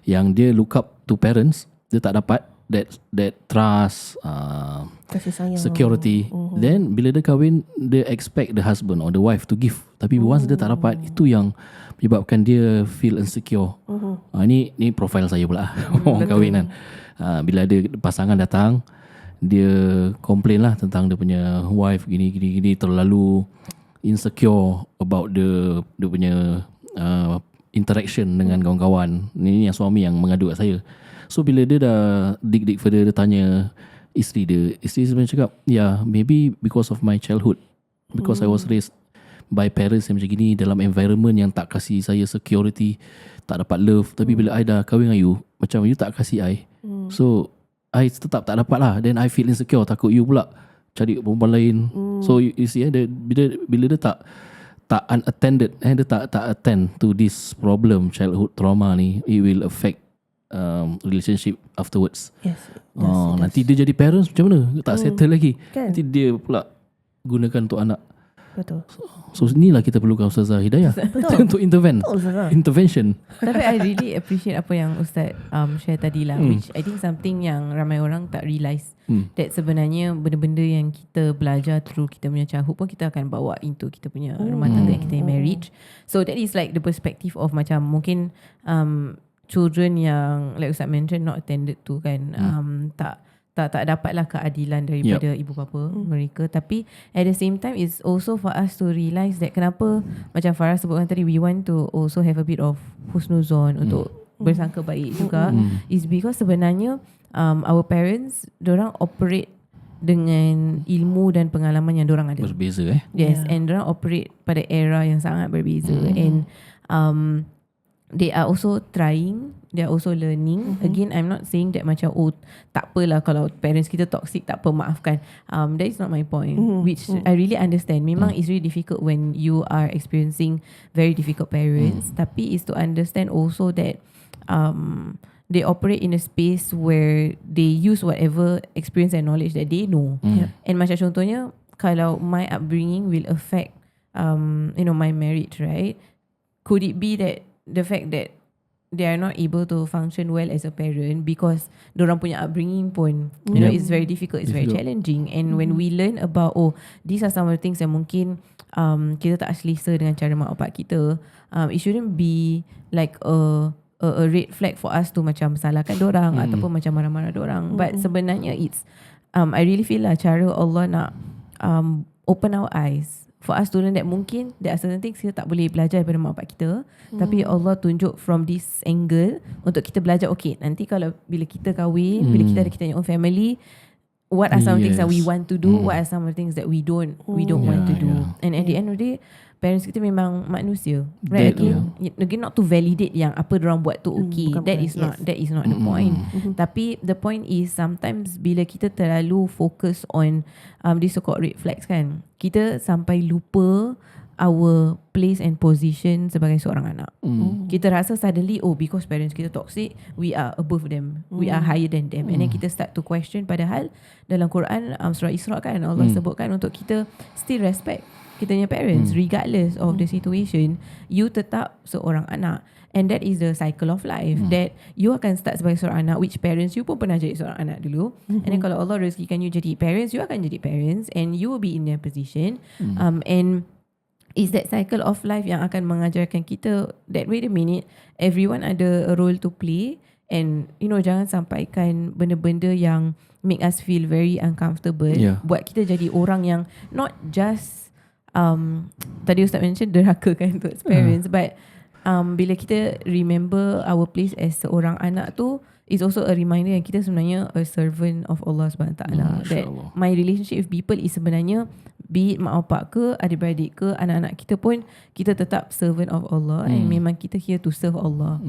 yang dia look up to parents, dia tak dapat that trust, Kasih sayang, security. Then bila dia kahwin, dia expect the husband or the wife to give, tapi once dia tak dapat, itu yang menyebabkan dia feel insecure. Ni profile saya pula orang kahwin kan. Bila ada pasangan datang, dia complain lah tentang dia punya wife gini terlalu insecure about dia punya interaction dengan kawan-kawan. Ini yang suami yang mengadu kat saya. So bila dia dah dig further, dia tanya isteri dia. Isteri sebenarnya cakap, maybe because of my childhood, because I was raised by parents yang macam gini, dalam environment yang tak kasih saya security, tak dapat love. Tapi bila I dah kahwin dengan you, macam you tak kasih I, so I tetap tak dapat lah. Then I feel insecure, takut you pula cari perempuan lain. So you see, bila dia tak unattended, dia tak attend to this problem, childhood trauma ni, it will affect relationship afterwards. Yes, nanti dia jadi parents macam mana, tak settle lagi, kan? nanti dia pula gunakan untuk anak. Betul. So inilah kita perlukan Ustazah Hidayah untuk intervention. Tapi I really appreciate apa yang Ustaz share tadi lah, which I think something yang ramai orang tak realise, that sebenarnya benda-benda yang kita belajar through kita punya childhood pun kita akan bawa into kita punya rumah tangga, kita punya marriage. So that is like the perspective of macam mungkin children yang like Ustaz mention not attended to kan, tak dapatlah keadilan daripada ibu bapa mereka. Tapi at the same time, it's also for us to realise that kenapa macam Farah sebutkan tadi, we want to also have a bit of husnuzon untuk bersangka baik juga, is because sebenarnya our parents, dorang operate dengan ilmu dan pengalaman yang dorang ada. Berbeza Yes, and dorang operate pada era yang sangat berbeza, and they are also trying, they are also learning. Again, I'm not saying that macam tak apalah kalau parents kita toxic, tak apa, maafkan. That is not my point, which I really understand. Memang it's really difficult when you are experiencing very difficult parents, tapi is to understand also that they operate in a space where they use whatever experience and knowledge that they know. And macam contohnya, kalau my upbringing will affect my marriage, right? Could it be that the fact that they are not able to function well as a parent because dorang punya upbringing pun, you know, it's very difficult, it's very challenging. And when we learn about, these are some of the things yang mungkin kita tak selesa dengan cara mak bapak kita, it shouldn't be like a red flag for us to macam salahkan dorang ataupun macam marah-marah dorang. But sebenarnya it's I really feel lah cara Allah nak open our eyes for us to learn that mungkin there are certain things kita tak boleh belajar daripada mak bapak kita, tapi Allah tunjuk from this angle untuk kita belajar, okay, nanti kalau bila kita kahwin, bila kita ada kita own family, what are some things that we want to do, what are some of the things that we don't want to do. And at the end of the day, parents kita memang manusia, right? Again, not to validate yang apa dorang buat tu okay, that is not the point. Tapi the point is sometimes bila kita terlalu focus on this so-called red flags kan, kita sampai lupa our place and position sebagai seorang anak. Kita rasa suddenly, because parents kita toxic, we are above them, we are higher than them, and then kita start to question. Padahal dalam Quran surah Isra kan, Allah sebutkan untuk kita still respect kita punya parents regardless of the situation. You tetap seorang anak, and that is the cycle of life, that you akan start sebagai seorang anak, which parents you pun pernah jadi seorang anak dulu, and then kalau Allah rezekikan you jadi parents, you akan jadi parents and you will be in their position. And it's that cycle of life yang akan mengajarkan kita that wait a minute, everyone ada a role to play, and you know, jangan sampaikan benda-benda yang make us feel very uncomfortable, buat kita jadi orang yang not just tadi Ustaz mention derhaka kan towards parents, but bila kita remember our place as seorang anak tu, is also a reminder yang kita sebenarnya a servant of Allah SWT, that my relationship with people is sebenarnya be it mak bapak ke, adik-beradik ke, anak-anak kita pun, kita tetap servant of Allah and memang kita here to serve Allah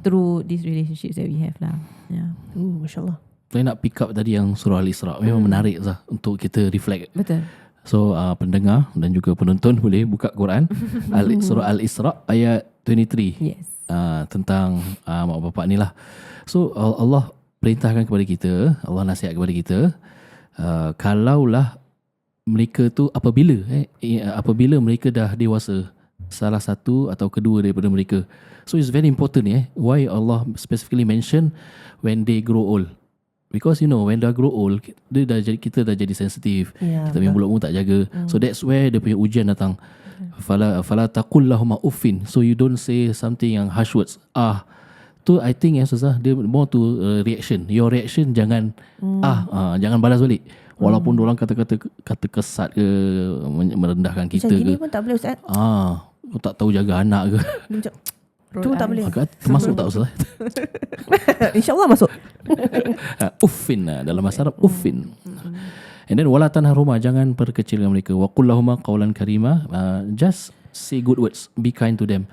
through these relationships that we have lah. Yeah. Masya Allah. Saya nak pick up tadi yang surah Al-Isra. Memang menarik Zah untuk kita reflect. Betul. So pendengar dan juga penonton boleh buka Quran surah Al-Isra ayat 23. Yes. Tentang mak bapak ni lah. So Allah perintahkan kepada kita, Allah nasihat kepada kita, kalaulah mereka tu apabila mereka dah dewasa, salah satu atau kedua daripada mereka. So it's very important why Allah specifically mention when they grow old. Because when dah grow old, kita dah jadi sensitif. Kita punya mulut pun tak jaga. So that's where dia punya ujian datang. Fala taqul lahum uffin. So you don't say something yang harsh words. Tu I think Ustazah, dia more to reaction. Your reaction jangan jangan balas balik. Walaupun orang kata kesat ke, merendahkan kita macam gini ke. pun tak boleh Ustaz. Tak tahu jaga anak ke. Tu tak boleh. Agak termasuk tak Ustazah? InsyaAllah masuk. Uffin dalam bahasa Arab, uffin. And then wala tanharuma, jangan perkecilkan mereka. Wa qul lahuma qawlan karima, just say good words, be kind to them.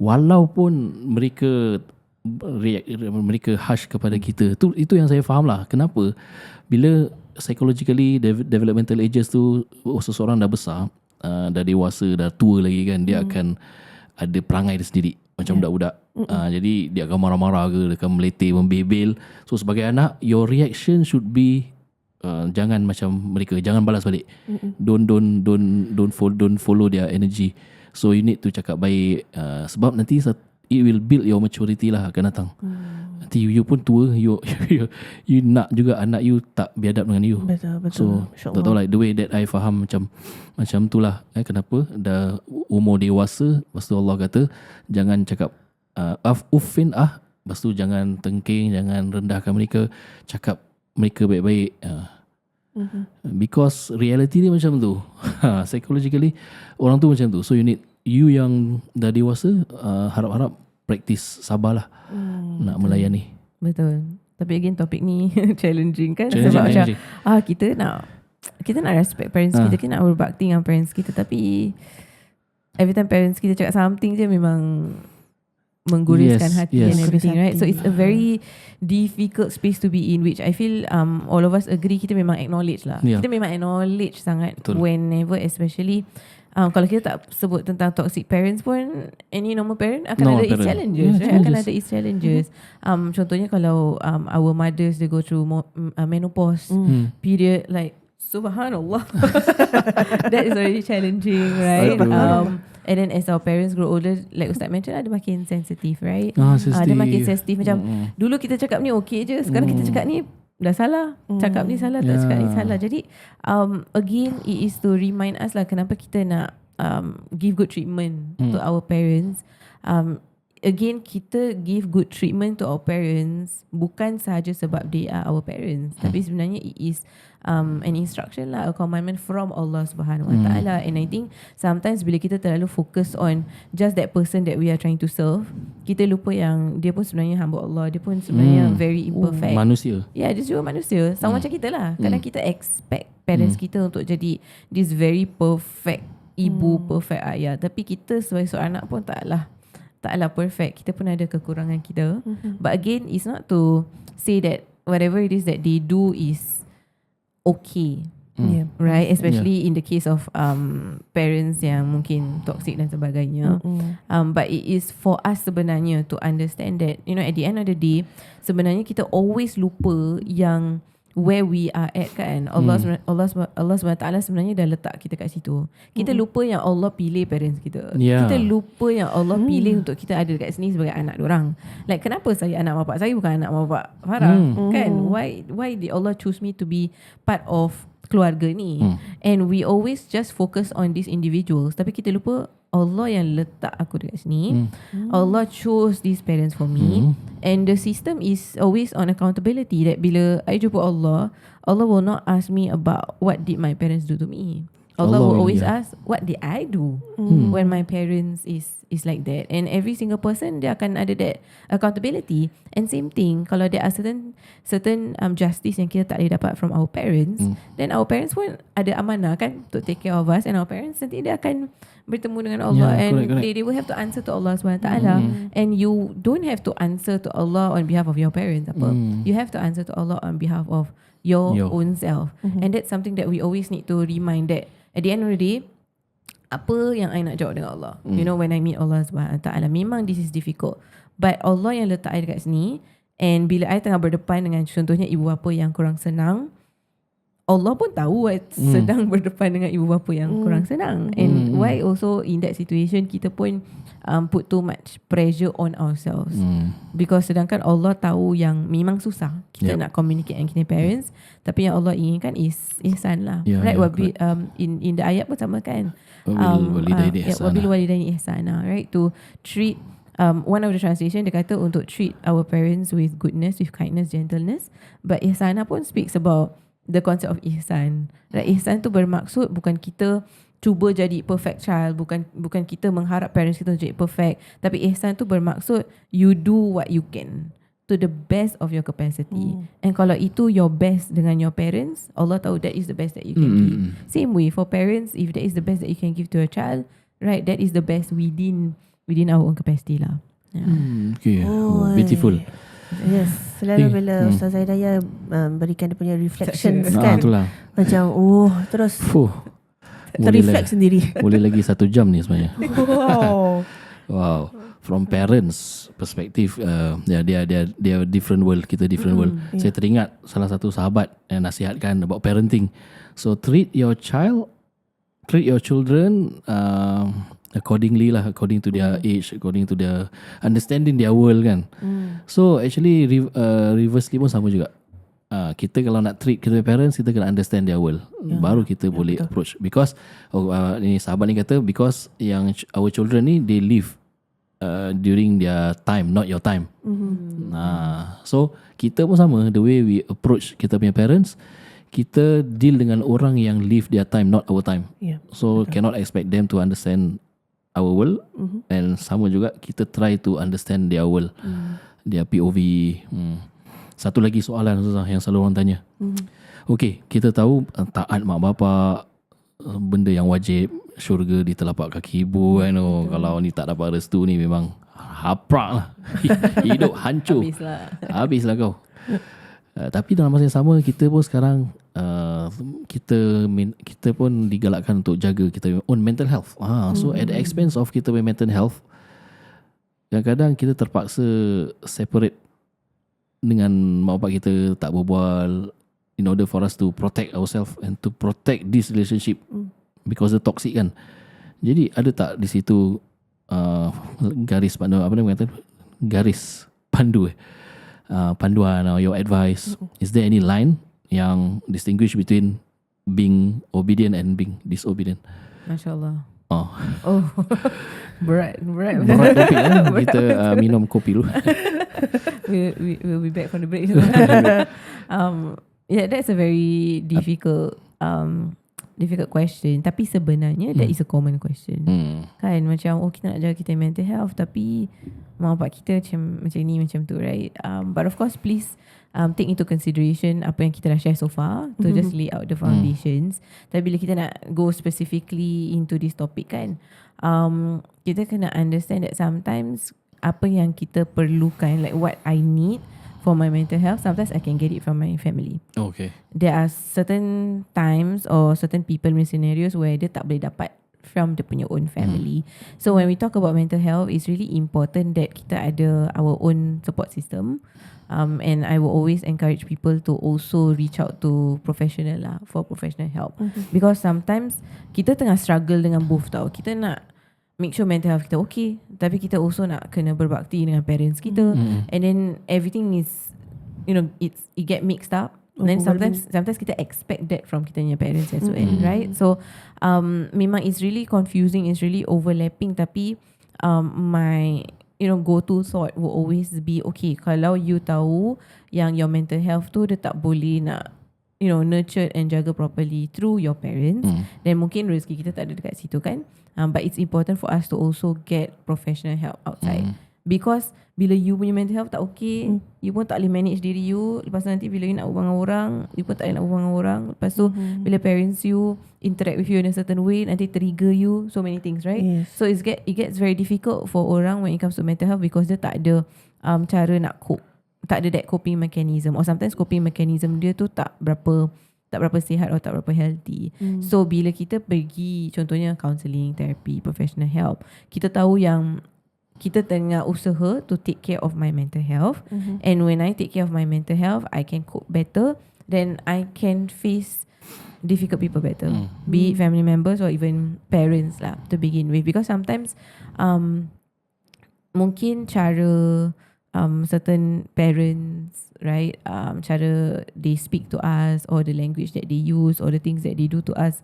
Walaupun mereka harsh kepada kita. Itu yang saya faham lah. Kenapa bila psychologically developmental ages tu seseorang dah besar, dah dewasa, dah tua lagi kan, dia akan ada perangai dia sendiri macam budak-budak. Jadi dia akan marah-marah ke, dia akan meletih, membebel. So sebagai anak, your reaction should be jangan macam mereka, jangan balas balik. Don't follow their energy. So you need to cakap baik, sebab nanti it will build your maturity lah akan datang. Nanti you pun tua, you nak juga anak you tak biadab dengan you. Betul. So tak tahu like the way that I faham macam tu lah. Kenapa dah umur dewasa, lepas tu Allah kata jangan cakap uffin lepas tu jangan tengking, jangan rendahkan mereka, cakap mereka baik-baik. Because reality dia macam tu. Psychologically orang tu macam tu. So you yang dah dewasa, harap-harap praktis sabarlah nak melayani. Betul. Tapi again topik ni challenging kan. Challenging, Sebab macam kita nak respect parents kita nak berbakti dengan parents kita, tapi every time parents kita cakap something je memang mengguriskan hati and everything, right? So it's a very difficult space to be in, which I feel all of us agree, kita memang acknowledge lah. Kita memang acknowledge sangat. Betul. Whenever, especially kalau kita tak sebut tentang toxic parents pun, any normal parent akan ada its challenges, right? Akan ada its challenges. Contohnya kalau our mothers, they go through menopause period, like subhanallah. That is already challenging, right? And then as our parents grow older, like Ustaz mentioned, ada makin sensitive, right? Ada makin sensitive. Macam dulu kita cakap ni okay je, sekarang kita cakap ni dah salah, cakap ni salah, tak cakap ni salah. Jadi again, it is to remind us lah kenapa kita nak give good treatment to our parents. Again, kita give good treatment to our parents bukan sahaja sebab they are our parents, tapi sebenarnya it is an instruction lah, a commandment from Allah Subhanahu Wa Taala. And I think sometimes bila kita terlalu fokus on just that person that we are trying to serve, kita lupa yang dia pun sebenarnya hamba Allah, dia pun sebenarnya very imperfect, manusia. dia juga manusia, sama macam kita lah. Kadang kita expect parents kita untuk jadi this very perfect ibu, perfect ayah, tapi kita sebagai seorang anak pun taklah perfect. Kita pun ada kekurangan kita. But again, it's not to say that whatever it is that they do is okay, right? Especially in the case of parents yang mungkin toxic dan sebagainya. But it is for us sebenarnya to understand that, at the end of the day, sebenarnya kita always lupa yang where we are at kan. Allah SWT sebenarnya dah letak kita kat situ. Kita lupa yang Allah pilih parents kita. Kita lupa yang Allah pilih untuk kita ada dekat sini sebagai anak diorang. Like kenapa saya anak bapak? Saya bukan anak bapak Farah kan. Why did Allah choose me to be part of keluarga ni? And we always just focus on these individuals, tapi kita lupa Allah yang letak aku dekat sini. Allah chose these parents for me. And the system is always on accountability, that bila I jumpa Allah will not ask me about what did my parents do to me. Allah will always ask, what did I do when my parents is like that? And every single person, dia akan ada that accountability. And same thing, kalau there are certain justice yang kita tak boleh dapat from our parents, then our parents pun ada amanah kan untuk take care of us and our parents, nanti dia akan bertemu dengan Allah, and correct. They will have to answer to Allah SWT. And you don't have to answer to Allah on behalf of your parents apa. You have to answer to Allah on behalf of your own self. And that's something that we always need to remind, that at the end of the day, apa yang I nak jawab dengan Allah, you know, when I meet Allah SWT, memang this is difficult, but Allah yang letak I dekat sini. And bila I tengah berdepan dengan contohnya ibu bapa yang kurang senang, Allah pun tahu I sedang berdepan dengan ibu bapa yang kurang senang. And why also in that situation kita pun put too much pressure on ourselves. Because sedangkan Allah tahu yang memang susah kita nak communicate dengan kita parents, tapi yang Allah inginkan is ihsan lah. Right? In the ayat pun sama kan. Wabil walidaini ihsana. Right? To treat one of the translation dia kata untuk treat our parents with goodness, with kindness, gentleness. But ihsana pun speaks about the concept of ihsan. Like ihsan tu bermaksud bukan kita cuba jadi perfect child, bukan kita mengharap parents kita jadi perfect, tapi ihsan tu bermaksud you do what you can to the best of your capacity. And kalau itu your best dengan your parents, Allah tahu that is the best that you can give. Same way for parents, if that is the best that you can give to a child, right, that is the best within our own capacity lah. Okay. Beautiful. Yes, selalu bila Ustazah Hidayah berikan dia punya reflections kan, itulah. macam terus boleh terreflect sendiri. Boleh lagi 1 jam ni sebenarnya. Wow. From parents perspective, dia different world, kita different world. Saya teringat salah satu sahabat yang nasihatkan about parenting. So treat your children accordingly lah, according to their age, according to their understanding their world kan. So actually reversely pun sama juga. Kita kalau nak treat kita parents, kita kena understand their world, baru kita boleh approach. Because ni sahabat ni kata, because yang our children ni they live during their time, not your time. So kita pun sama, the way we approach kita punya parents, kita deal dengan orang yang live their time, not our time. So cannot expect them to understand our world, and sama juga kita try to understand their world, their POV. Satu lagi soalan yang selalu orang tanya. Okay, kita tahu taat mak bapak benda yang wajib, syurga di telapak kaki ibu kan. Kalau ni tak dapat restu ni memang haprak lah. Hidup hancur. Habislah kau. Tapi dalam masa yang sama, kita pun sekarang kita pun digalakkan untuk jaga kita own mental health. So at the expense of kita punya mental health, kadang-kadang kita terpaksa separate dengan mak bapak kita, tak berbual, in order for us to protect ourselves and to protect this relationship, because the toxic kan. Jadi ada tak di situ garis pandu, garis pandu panduan or your advice? Is there any line yang distinguish between being obedient and being disobedient? Masya-Allah. Berat topik kan. Kita minum kopi dulu. We'll be back from the break. That's a very difficult question. Tapi sebenarnya that is a common question. Kan macam kita nak jaga kita mental health, tapi mak bapak kita macam ni macam tu, right? But of course please take into consideration apa yang kita dah share so far, to just lay out the foundations. Tapi bila kita nak go specifically into this topic kan, kita kena understand that sometimes apa yang kita perlukan, like what I need for my mental health, sometimes I can get it from my family. Okay. There are certain times or certain people in scenarios where dia tak boleh dapat from dia punya own family. So when we talk about mental health, it's really important that kita ada our own support system. And I will always encourage people to also reach out to professional lah, for professional help. Because sometimes kita tengah struggle dengan both tau. Kita nak make sure mental health kita okay, tapi kita also nak kena berbakti dengan parents kita. And then everything is, it get mixed up. And then sometimes kita expect that from kita punya parents as well, right? So memang it's really confusing, it's really overlapping. Tapi my go-to thought will always be, okay, kalau you tahu yang your mental health tu dia tak boleh nak nurture and jaga properly through your parents, then mungkin rezeki kita tak ada dekat situ kan. But it's important for us to also get professional help outside. Because bila you punya mental health tak okay, you pun tak boleh manage diri you. Lepas tu nanti bila you nak berbual dengan orang, you pun tak boleh nak berbual dengan orang. Lepas tu bila parents you interact with you in a certain way, nanti trigger you so many things, right? Yes. So it gets very difficult for orang when it comes to mental health because dia tak ada cara nak cope. Tak ada that coping mechanism, or sometimes coping mechanism dia tu tak berapa sihat atau tak berapa healthy. So bila kita pergi contohnya counselling, therapy, professional help, kita tahu yang kita tengah usaha to take care of my mental health, and when I take care of my mental health, I can cope better, then I can face difficult people better, be it family members or even parents lah to begin with. Because sometimes mungkin cara certain parents, right, cara they speak to us, or the language that they use, or the things that they do to us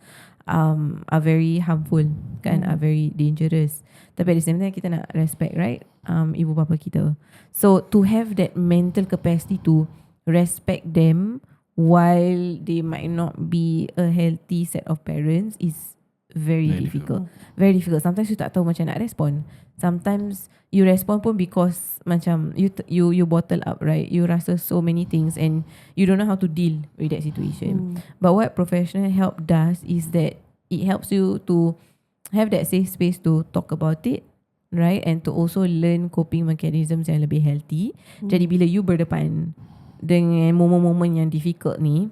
are very harmful kan, are very dangerous. Tapi at the same time kita nak respect, right, ibu bapa kita. So to have that mental capacity to respect them while they might not be a healthy set of parents is very difficult. Very difficult. Sometimes you tak tahu macam nak respond. Sometimes you respond pun because macam you bottle up, right? You rasa so many things and you don't know how to deal with that situation. But what professional help does is that it helps you to have that safe space to talk about it, right? And to also learn coping mechanisms yang lebih healthy. Jadi bila you berdepan dengan momen-momen yang difficult ni,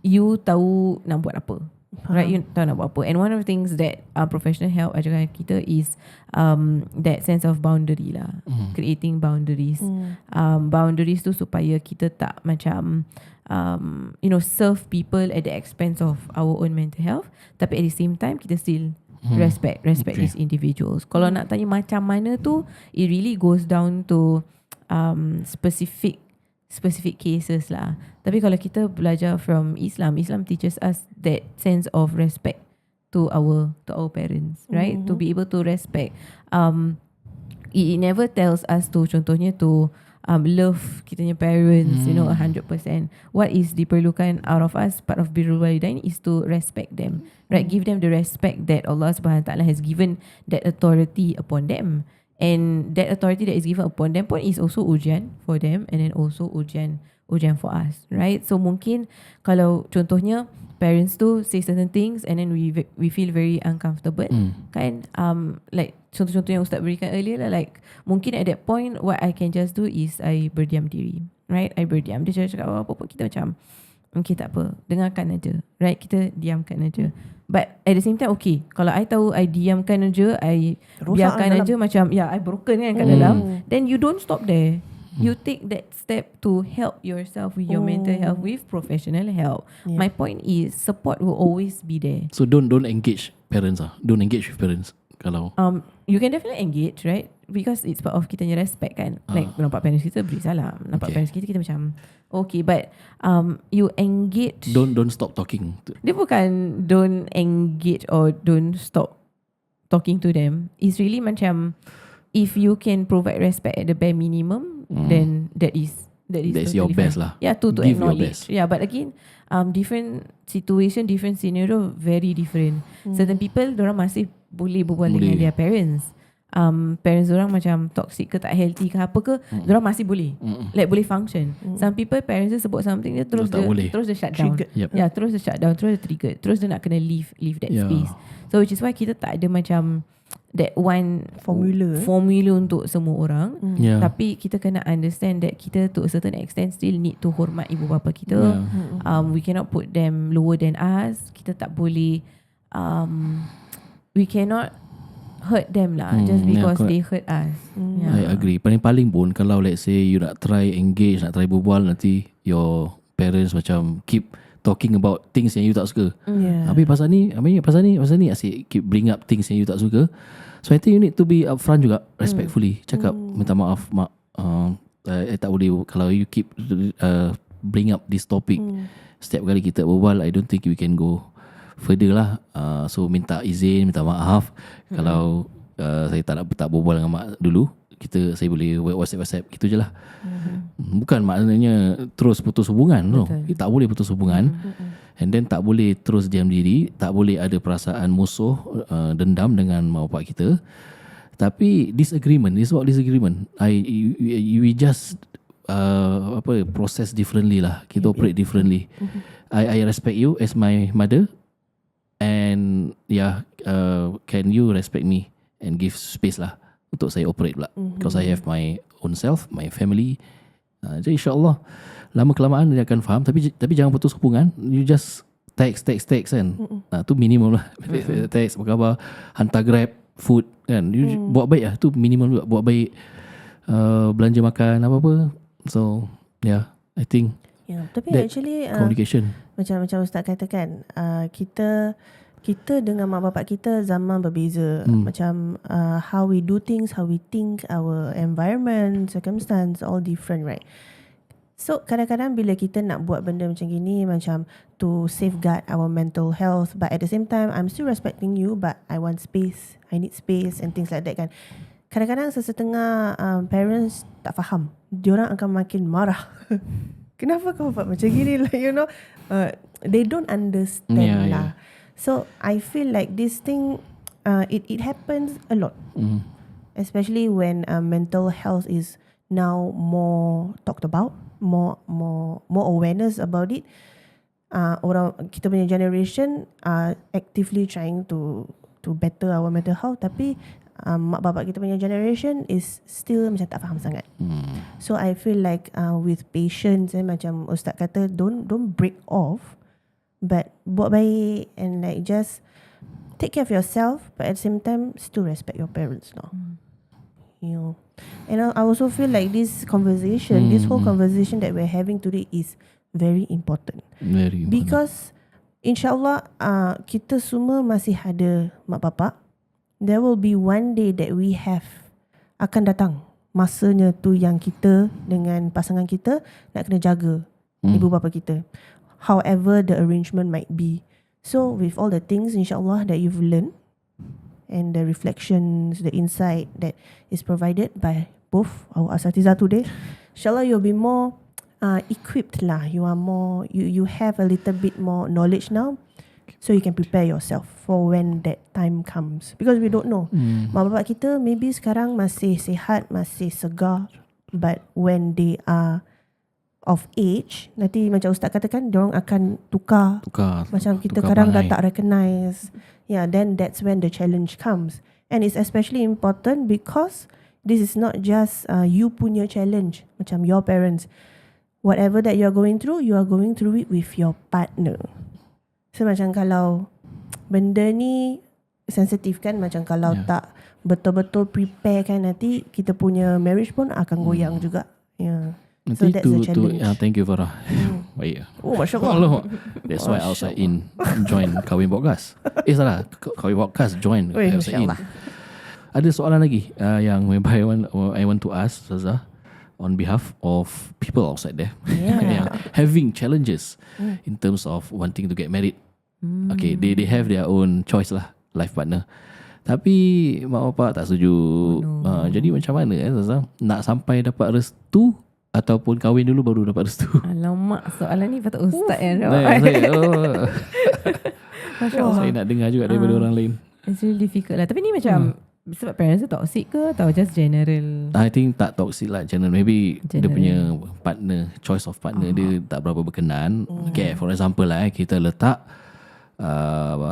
you tahu nak buat apa. Right, you tahu nak buat apa. And one of the things that professional help ajarkan kita is that sense of boundary lah, creating boundaries. Boundaries tu supaya kita tak macam serve people at the expense of our own mental health, tapi at the same time kita still respect these individuals. Kalau nak tanya macam mana tu, it really goes down to specific cases lah. Tapi kalau kita belajar from Islam teaches us that sense of respect to our parents, right? To be able to respect. It never tells us to, contohnya to love kita punya parents, 100%. What is diperlukan out of us, part of birrul walidain, is to respect them, right? Give them the respect that Allah Subhanahu Wa Taala has given that authority upon them. And that authority that is given upon them pun is also ujian for them, and then also ujian for us, right? So mungkin kalau contohnya parents tu say certain things and then we feel very uncomfortable, kan? Like contoh-contoh yang Ustaz berikan earlier lah, like mungkin at that point what I can just do is I berdiam diri, right? I berdiam. Dia cakap apa pun kita macam okay, tak apa, dengarkan aja, right? Kita diamkan aja. But at the same time, okay, kalau I tahu I diamkan aja, I biarkan aja macam I broken kan kat dalam, then you don't stop there. You take that step to help yourself with your mental health with professional help. My point is support will always be there. So don't engage parents Don't engage with parents. Kalau you can definitely engage, right? Because it's part of kita punya respect kan. Like nampak parents kita beri salam, nampak parents kita macam okay, but you engage. Don't stop talking. Dia bukan don't engage or don't stop talking to them. It's really macam if you can provide respect at the bare minimum, then that's totally your fine. best lah. Yeah, to Give your acknowledge. best. Yeah, but again, different situation, different scenario, very different. Certain people, dorang masih boleh berbual dengan their parents. Parents orang macam toxic ke tak healthy ke apa ke, dorang masih boleh like boleh function. Some people parents dia sebut something dia terus dia shut down. Terus dia shut down, terus dia trigger, terus dia nak kena leave that space. So which is why kita tak ada macam that one formula untuk semua orang. Tapi kita kena understand that kita to a certain extent still need to hormat ibu bapa kita. We cannot put them lower than us. Kita tak boleh we cannot hurt them lah just because they hurt us. I agree. Paling pun kalau let's say you nak try engage, nak try berbual, nanti your parents macam keep talking about things yang you tak suka. Habis pasal ni asyik keep bring up things yang you tak suka. So I think you need to be upfront juga, respectfully. Cakap minta maaf mak, I tak boleh kalau you keep bring up this topic. Setiap kali kita berbual, I don't think we can go further lah. So minta izin, minta maaf kalau saya tak berbual dengan mak dulu. Saya boleh WhatsApp gitu je lah. Bukan maknanya terus putus hubungan, no. Kita tak boleh putus hubungan. And then tak boleh terus diam diri, tak boleh ada perasaan musuh, dendam dengan mak bapak kita. Tapi disagreement is about disagreement. We just process differently lah. Kita operate differently. I respect you as my mother, and can you respect me and give space lah untuk saya operate pula. Because I have my own self, my family. Jadi insyaAllah lama kelamaan dia akan faham. Tapi jangan putus hubungan. You just text kan. Tu minimum lah. Text, apa khabar, hantar Grab, food kan. You buat baik lah. Tu minimum juga. Buat baik, belanja makan apa-apa. So I think tapi actually communication. Macam Ustaz katakan, kita dengan mak bapak kita zaman berbeza. Macam how we do things, how we think, our environment, circumstance, all different, right? So kadang-kadang bila kita nak buat benda macam gini, macam to safeguard our mental health, but at the same time I'm still respecting you, but I want space, I need space and things like that kan. Kadang-kadang sesetengah parents tak faham. Diorang akan makin marah. Kenapa kau buat macam gini? Like, you know, they don't understand lah. So I feel like this thing, it happens a lot, especially when mental health is now more talked about, more awareness about it. Orang kita punya generation are actively trying to better our mental health, tapi mak bapak kita punya generation is still macam tak faham sangat. So I feel like with patience, macam Ustaz kata, don't break off, but buat baik and like just take care of yourself, but at the same time still respect your parents, no? You know. And I also feel like this conversation, this whole conversation that we're having today is very important. Very important. Because insyaAllah kita semua masih ada mak bapak. There will be one day that we have, akan datang masanya tu yang kita dengan pasangan kita nak kena jaga ibu bapa kita, however the arrangement might be. So with all the things insyaAllah that you've learned and the reflections, the insight that is provided by both our asatizah today, insyaAllah you'll be more equipped lah. You are more, you have a little bit more knowledge now, so you can prepare yourself for when that time comes. Because we don't know. Mak bapak kita maybe sekarang masih sihat, masih segar, but when they are of age, nanti macam Ustaz katakan, diorang akan tukar. Macam kita kadang dah tak recognize. Then that's when the challenge comes. And it's especially important because this is not just you punya challenge, macam your parents. Whatever that you are going through it with your partner. So macam kalau benda ni sensitif kan, macam kalau tak betul-betul prepare kan, nanti kita punya marriage pun akan goyang juga. So that's the challenge. Thank you Farah. Baik. Oh, Masya Allah. That's why Outside In join Kahwin Podcast. Salah, Kahwin Podcast join Outside In. Ada soalan lagi yang I want to ask Ustazah on behalf of people outside there yang having challenges in terms of wanting to get married. Okay, they have their own choice lah, life partner. Tapi mak bapak tak setuju. Jadi macam mana Ustazah? Nak sampai dapat restu ataupun kahwin dulu baru dapat restu? Alamak, soalan ni patut Ustaz yang jawab. Masya Allah. Saya nak dengar juga daripada orang lain. It's really difficult lah. Tapi ni macam sebab parents tu toxic ke atau just general? I think tak toxic lah, general. Maybe dia punya partner, choice of partner dia tak berapa berkenan. Okay, for example lah kita letak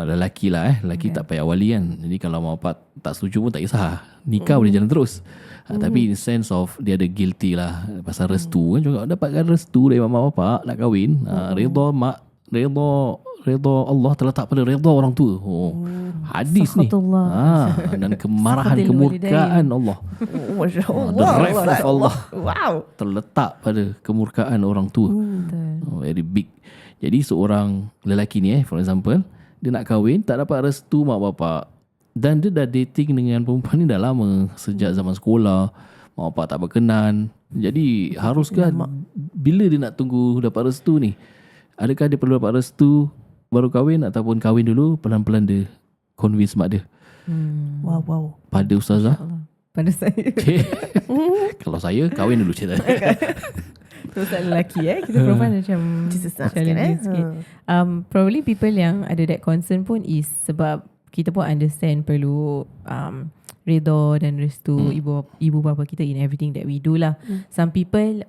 lelaki lah lelaki tak payah wali kan. Jadi kalau mak bapak tak setuju pun tak kisah, nikah boleh jalan terus. Tapi in sense of dia ada guilty lah pasal restu kan, juga dapatkan restu dari mak bapak nak kahwin. Redha mak, redha Allah terletak pada redha orang tua. Hadis ni. Dan kemarahan, kemurkaan Allah. The wrath of Allah. Wow. Terletak pada kemurkaan orang tua. Very big. Jadi seorang lelaki ni for example, dia nak kahwin tak dapat restu mak bapak, dan dia dah dating dengan perempuan ni dah lama, sejak zaman sekolah. Mak bapak tak berkenan. Jadi haruskah bila dia nak tunggu dapat restu ni? Adakah dia perlu dapat restu baru kahwin, ataupun kahwin dulu pelan-pelan dia convince mak dia? Wow. Pada Ustazah? Pada saya. Okay. Kalau saya kahwin dulu cerita. Ustaz lelaki kita perempuan macam challenging sikit. Probably people yang ada that concern pun is sebab kita pun understand perlu redha dan restu ibu bapa kita in everything that we do lah. Some people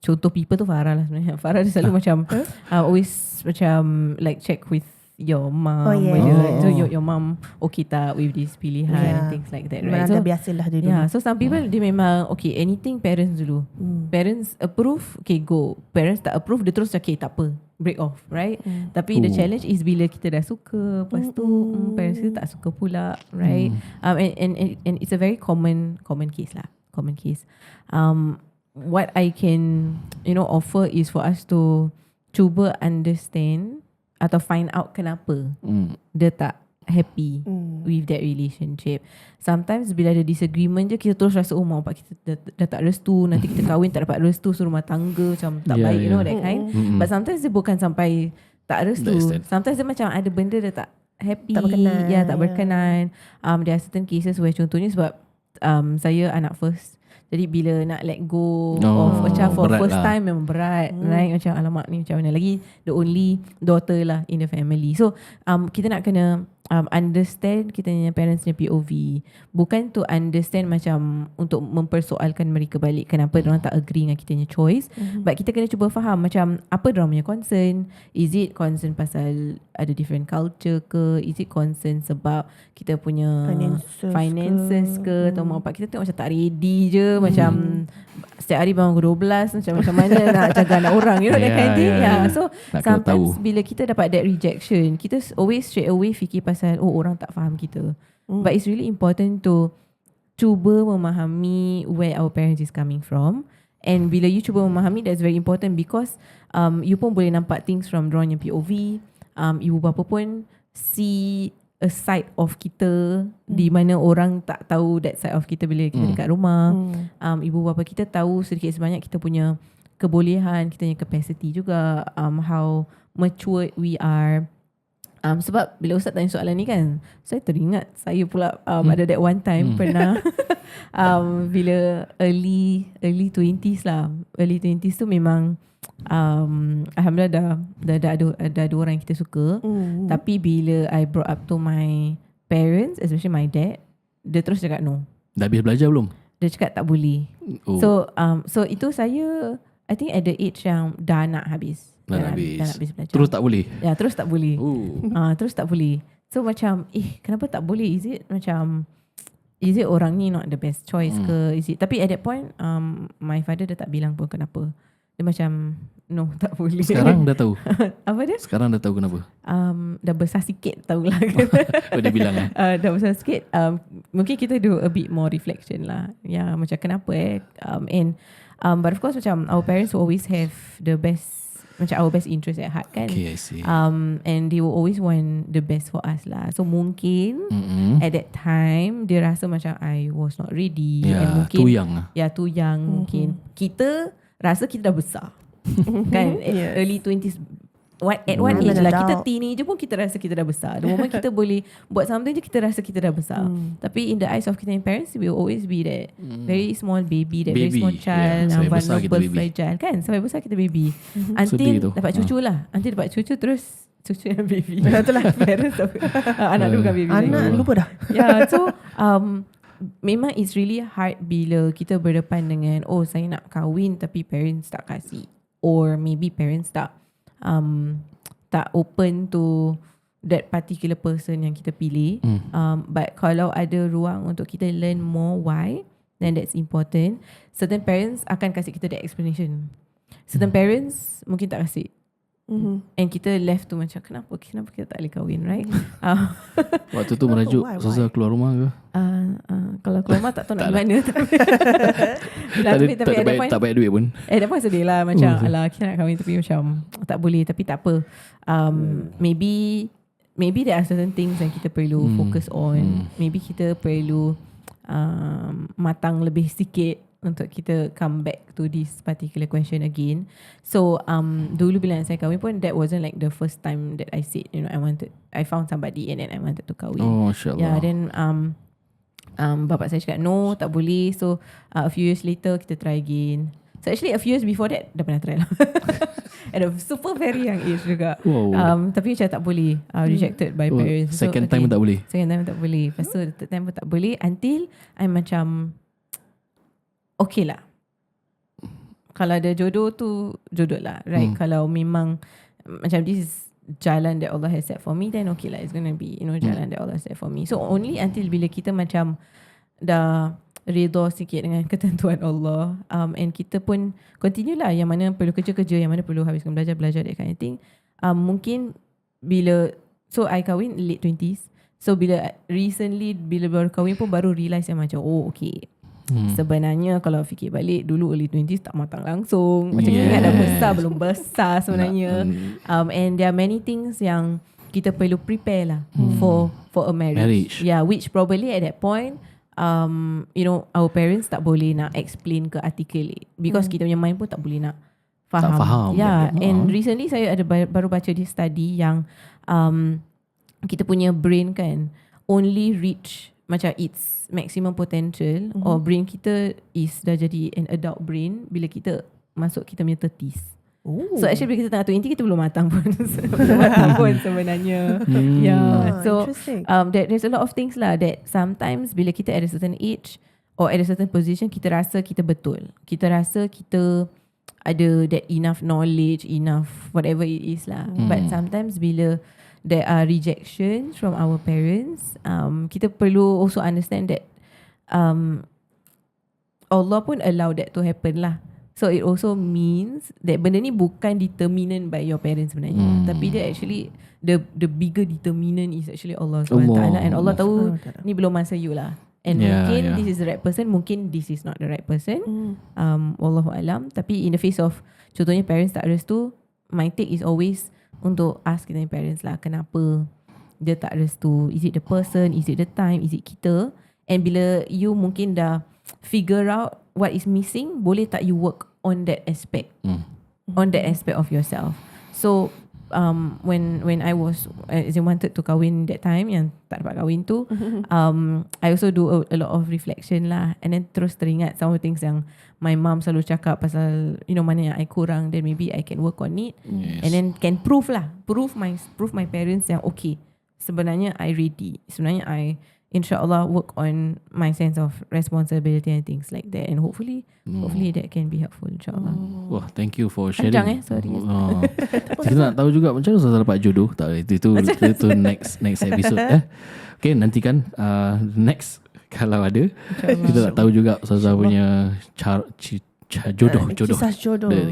contoh people tu Farah lah sebenarnya. Farah dia selalu macam always macam like check with your mom whether so your mom okay tak with this pilihan and things like that, right? So dah biasalah dia dulu. So some people dia memang okay, anything parents dulu. Parents approve, okay go. Parents tak approve, dia terus okay tak apa, break off, right? Tapi the challenge is bila kita dah suka, lepas tu parents kita tak suka pula, right? And it's a very common case lah, common case. What I can offer is for us to cuba understand atau find out kenapa dia tak happy with that relationship. Sometimes bila ada disagreement je, kita terus rasa mak bapak kita dah tak restu, nanti kita kahwin tak dapat restu, suruh rumah tangga macam tak baik, you know that kind. But sometimes dia bukan sampai tak restu. Sometimes dia macam ada benda dia tak happy, tak berkenan. tak berkenan. There are certain cases where contohnya sebab saya anak first. Jadi bila nak let go of a child for first time memang berat, right? Macam alamak ni macam mana lagi the only daughter lah in the family. So kita nak kena understand kita punya parents punya POV. Bukan to understand macam untuk mempersoalkan mereka balik kenapa diorang tak agree dengan kita punya choice. But kita kena cuba faham macam apa diorang punya concern. Is it concern pasal ada different culture ke? Is it concern sebab kita punya finances ke? Atau mak bapak kita tengok macam tak ready je, macam setiap hari bangun pukul 12 macam mana nak jaga anak orang, you know that kind of thing. So sometimes bila kita dapat that rejection, kita always straight away fikir pasal orang tak faham kita. But it's really important to cuba memahami where our parents is coming from. And bila you cuba memahami, that's very important because you pun boleh nampak things from diorang yang POV. Ibu bapa pun see a side of kita di mana orang tak tahu that side of kita bila kita dekat rumah. Ibu bapa kita tahu sedikit sebanyak kita punya kebolehan, kita punya capacity juga, how matured we are. Sebab bila Ustaz tanya soalan ni kan, saya teringat saya pula ada that one time pernah bila early 20s lah. Early 20s tu memang alhamdulillah dah ada orang yang kita suka. Tapi bila I brought up to my parents, especially my dad, dia terus cakap no. Dah habis belajar belum? Dia cakap tak boleh. So itu saya I think at the age yang dah nak habis. Dah nak habis belajar. Terus tak boleh? Ya, terus tak boleh. Terus tak boleh. So macam kenapa tak boleh? Is it orang ni not the best choice ke? Is it? Tapi at that point my father dah tak bilang pun kenapa. Dia macam no, tak boleh. Sekarang dah tahu? Apa dia? Sekarang dah tahu kenapa? Dah besar sikit tahulah. Dia bilang dah besar sikit. Mungkin kita do a bit more reflection lah. Ya, macam kenapa but of course macam our parents will always have the best, macam our best interest at heart kan. Okay, I see. And they will always want the best for us lah. So mungkin at that time dia rasa macam I was not ready. And mungkin too young lah. too young. Mungkin kita rasa kita dah besar. Kan early 20s. At one age lah, kita teenager pun kita rasa kita dah besar. The moment kita boleh buat something je, kita rasa kita dah besar. Tapi in the eyes of kita parents, we will always be that very small baby, that very small child, vulnerable, fragile kan. Sampai besar kita baby. Until dapat cucu lah. Until dapat cucu terus cucu yang baby. Itulah parents. Anak tu bukan baby. Anak lupa dah. So memang it's really hard bila kita berdepan dengan saya nak kahwin tapi parents tak kasih, or maybe parents tak open to that particular person yang kita pilih. But kalau ada ruang untuk kita learn more why, then that's important. Certain parents akan kasih kita that explanation. Certain parents mungkin tak kasih. And kita left tu macam kenapa kita tak boleh kahwin, right? Waktu tu merajuk susah keluar rumah ke? Kalau keluar rumah tak tahu nak mana. Tapi tak bayar duit pun. That point sedih lah. Macam alah kita nak kahwin tapi macam tak boleh. Tapi tak apa. Maybe there are certain things yang kita perlu focus on. Maybe kita perlu matang lebih sikit untuk kita come back to this particular question again. So dulu bila saya kahwin pun, that wasn't like the first time that I said, I found somebody and then I wanted to kahwin. Oh, masya-Allah. Then bapak saya cakap no, tak boleh. So a few years later kita try again. So actually a few years before that dah pernah try lah. at a super very young age juga. Wow. Tapi macam tak boleh rejected by parents. Second time pun tak boleh. Second time tak boleh. Lepas tu third time pun tak boleh until I macam okay lah. Kalau ada jodoh tu jodoh lah, right? Kalau memang macam this is jalan that Allah has set for me, then okay lah, it's gonna be jalan that Allah set for me. So only until bila kita macam dah redha sikit dengan ketentuan Allah, and kita pun continue lah, yang mana perlu kerja, yang mana perlu habiskan belajar that kind of thing. Mungkin bila, so I kahwin late 20s, so bila recently bila baru kahwin pun baru realise yang macam okay, sebenarnya kalau fikir balik dulu early 20s tak matang langsung. Macam kita ingat dah besar, belum besar sebenarnya. And there are many things yang kita perlu prepare lah for a marriage. Yeah, which probably at that point our parents tak boleh nak explain ke articulate, because kita punya mind pun tak boleh nak faham. Tak faham. Yeah, and recently saya ada baru baca di study yang kita punya brain kan only reach macam its maximum potential, or brain kita is dah jadi an adult brain bila kita masuk kita punya 30s. So actually bila kita tengah 20 kita belum matang pun sebenarnya. Yeah. So there's a lot of things lah that sometimes bila kita at a certain age or at a certain position, kita rasa kita betul. Kita rasa kita ada that enough knowledge, enough whatever it is lah. But sometimes bila there are rejections from our parents, kita perlu also understand that Allah pun allow that to happen lah. So it also means that benda ni bukan determinant by your parents sebenarnya, tapi dia actually the bigger determinant is actually Allah SWT, and Allah tahu ni belum masa you lah. And mungkin this is the right person, mungkin this is not the right person. Wallahu alam. Tapi in the face of contohnya parents tak restu, my take is always untuk ask kita parents lah, kenapa dia tak restu? Is it the person? Is it the time? Is it kita? And bila you mungkin dah figure out what is missing, boleh tak you work on that aspect, on that aspect of yourself. So when I was as in wanted to kahwin that time, yang tak dapat kahwin tu, I also do a lot of reflection lah, and then terus teringat some of the things yang my mom selalu cakap pasal mana yang I kurang, then maybe I can work on it. And then can prove my parents yang okay, sebenarnya I ready, sebenarnya I insyaAllah work on my sense of responsibility and things like that, and hopefully that can be helpful, insyaAllah. Wah, thank you for sharing. Panjang sorry. Kita nak tahu juga macam mana Ustazah dapat jodoh. Tak, itu next episode. Okay, nantikan next kalau ada. Kita nak tahu juga Ustazah punya jodoh.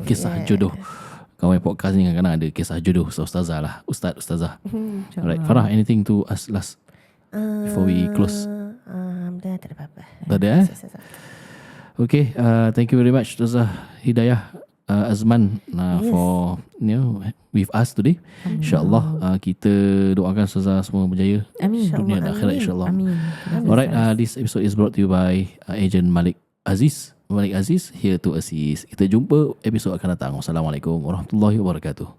Kisah jodoh. Kawan podcast ni kadang-kadang ada kisah jodoh Ustazah lah. Ustazah. Alright, Farah, anything to us last before we close? Dah tak ada apa-apa. Tak ada Okay, thank you very much Ustazah Hidayah Azman for with us today. InsyaAllah kita doakan Ustazah semua berjaya dunia dan akhirat, insyaAllah. Alright, this episode is brought to you by Agent Malik Aziz here to assist. Kita jumpa episod akan datang. Wassalamualaikum warahmatullahi wabarakatuh.